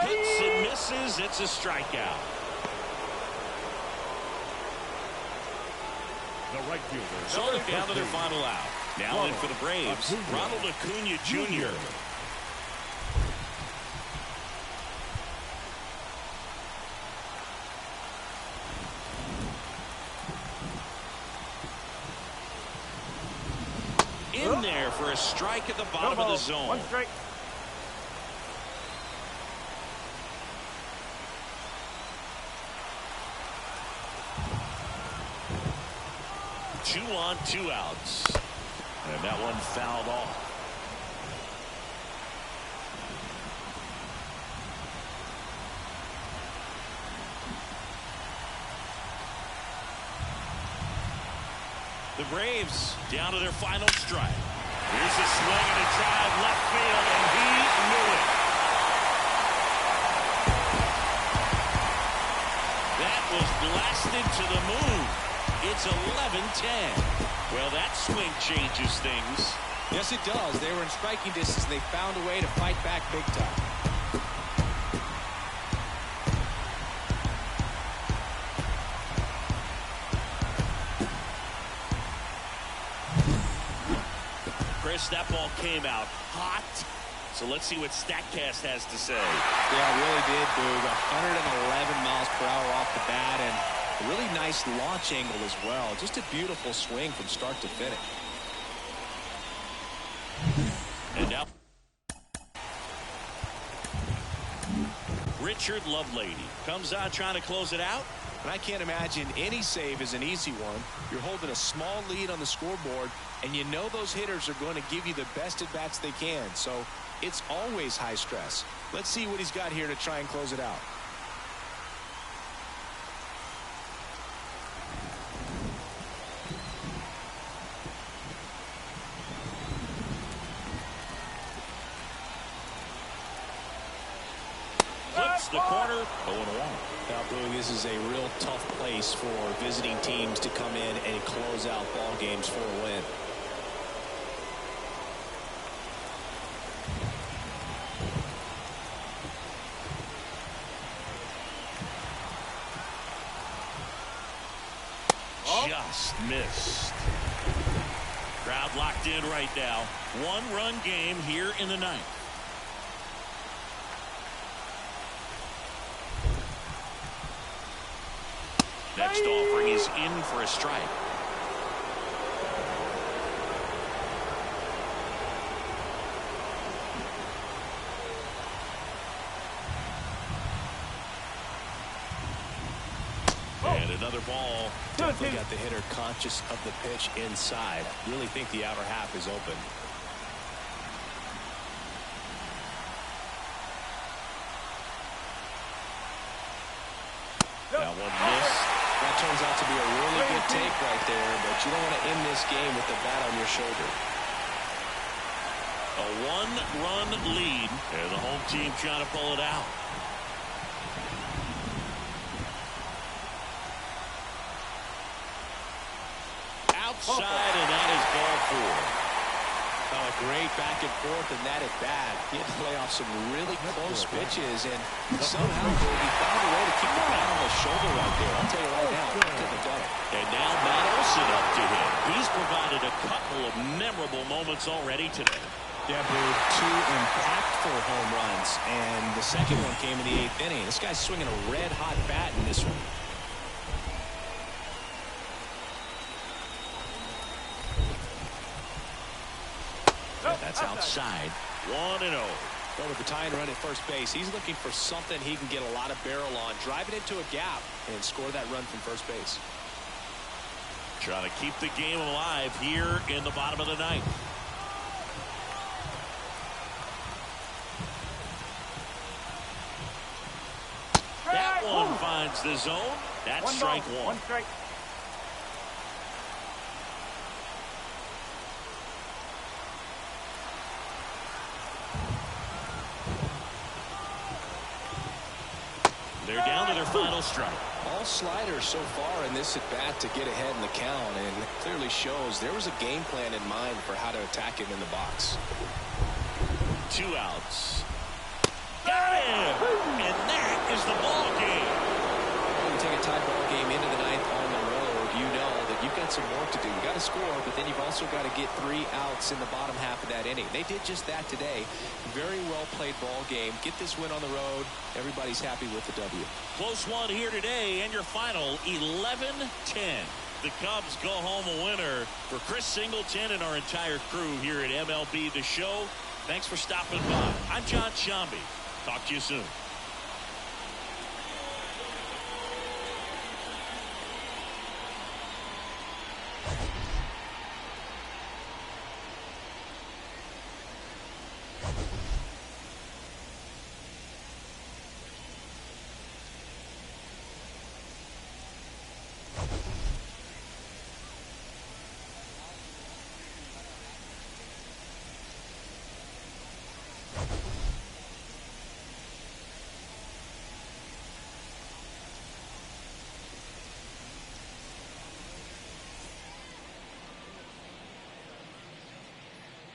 [SPEAKER 1] Hits and misses. It's a strikeout.
[SPEAKER 2] The right fielder.
[SPEAKER 1] So they're down to their final out. Now in for the Braves, Ronald Acuna Jr. In there for a strike at the bottom of the zone.
[SPEAKER 4] 1 strike.
[SPEAKER 1] Two on, 2 outs. And that one fouled off. The Braves down to their final strike. Here's a swing and a drive left field, and he knew it. That was blasted to the moon. It's 11-10. Well, that swing changes things.
[SPEAKER 3] Yes, it does. They were in striking distance. They found a way to fight back big time.
[SPEAKER 1] Chris, that ball came out hot. So let's see what StatCast has to say.
[SPEAKER 3] Yeah, it really did, Boog. 111 miles per hour off the bat, and a really nice launch angle as well. Just a beautiful swing from start to finish.
[SPEAKER 1] And now Richard Lovelady comes out trying to close it out.
[SPEAKER 3] And I can't imagine any save is an easy one. You're holding a small lead on the scoreboard, and you know those hitters are going to give you the best at bats they can. So it's always high stress. Let's see what he's got here to try and close it out.
[SPEAKER 1] Flips the corner, 0-1.
[SPEAKER 3] Now, Boog, this is a real tough place for visiting teams to come in and close out ball games for a win.
[SPEAKER 1] Just missed. Crowd locked in right now. 1-run game here in the 9th. Next offering is in for a strike. And another ball.
[SPEAKER 3] Definitely got the hitter conscious of the pitch inside. Really think the outer half is open.
[SPEAKER 1] That one missed.
[SPEAKER 3] That turns out to be a really good take right there, but you don't want to end this game with the bat on your shoulder.
[SPEAKER 1] A 1-run lead, and the home team trying to pull it out. Outside, and that is ball 4.
[SPEAKER 3] Oh, a great back and forth in that at bat. He had to play off some really close pitches, and somehow he found a way to keep the bat on the shoulder right there. I'll tell you right now, he couldn't have done it.
[SPEAKER 1] And now Matt Olson up to hit. He's provided a couple of memorable moments already today.
[SPEAKER 3] Yeah, Boog, 2 impactful home runs, and the second one came in the 8th inning. This guy's swinging a red-hot bat in this one.
[SPEAKER 1] That's outside. 1-0.
[SPEAKER 3] But with the tying run at first base, he's looking for something he can get a lot of barrel on, drive it into a gap, and score that run from first base.
[SPEAKER 1] Trying to keep the game alive here in the bottom of the ninth. That one finds the zone. That's strike one.
[SPEAKER 4] One strike.
[SPEAKER 1] They're down to their final strike.
[SPEAKER 3] All sliders so far in this at-bat to get ahead in the count, and it clearly shows there was a game plan in mind for how to attack him in the box.
[SPEAKER 1] 2 outs. Got him! And that is the ball game.
[SPEAKER 3] When you take a tie ball game into the ninth on the road, you know that you've got some work to do. You've got to score, but then you've also got to get 3 outs in the bottom half of that inning. They did just that today. Very well played ball game. Get this win on the road. Everybody's happy with the W.
[SPEAKER 1] Close one here today, and your final 11-10. The Cubs go home a winner. For Chris Singleton and our entire crew here at MLB The Show, thanks for stopping by. I'm John Shambi. Talk to you soon.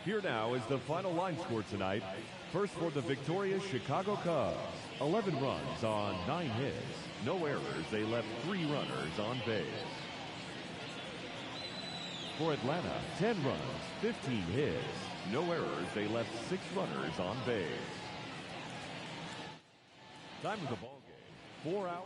[SPEAKER 2] Here now is the final line score tonight. First for the victorious Chicago Cubs, 11 runs on 9 hits. No errors. They left 3 runners on base. For Atlanta, 10 runs, 15 hits. No errors. They left 6 runners on base. Time of the ball game, 4 hours.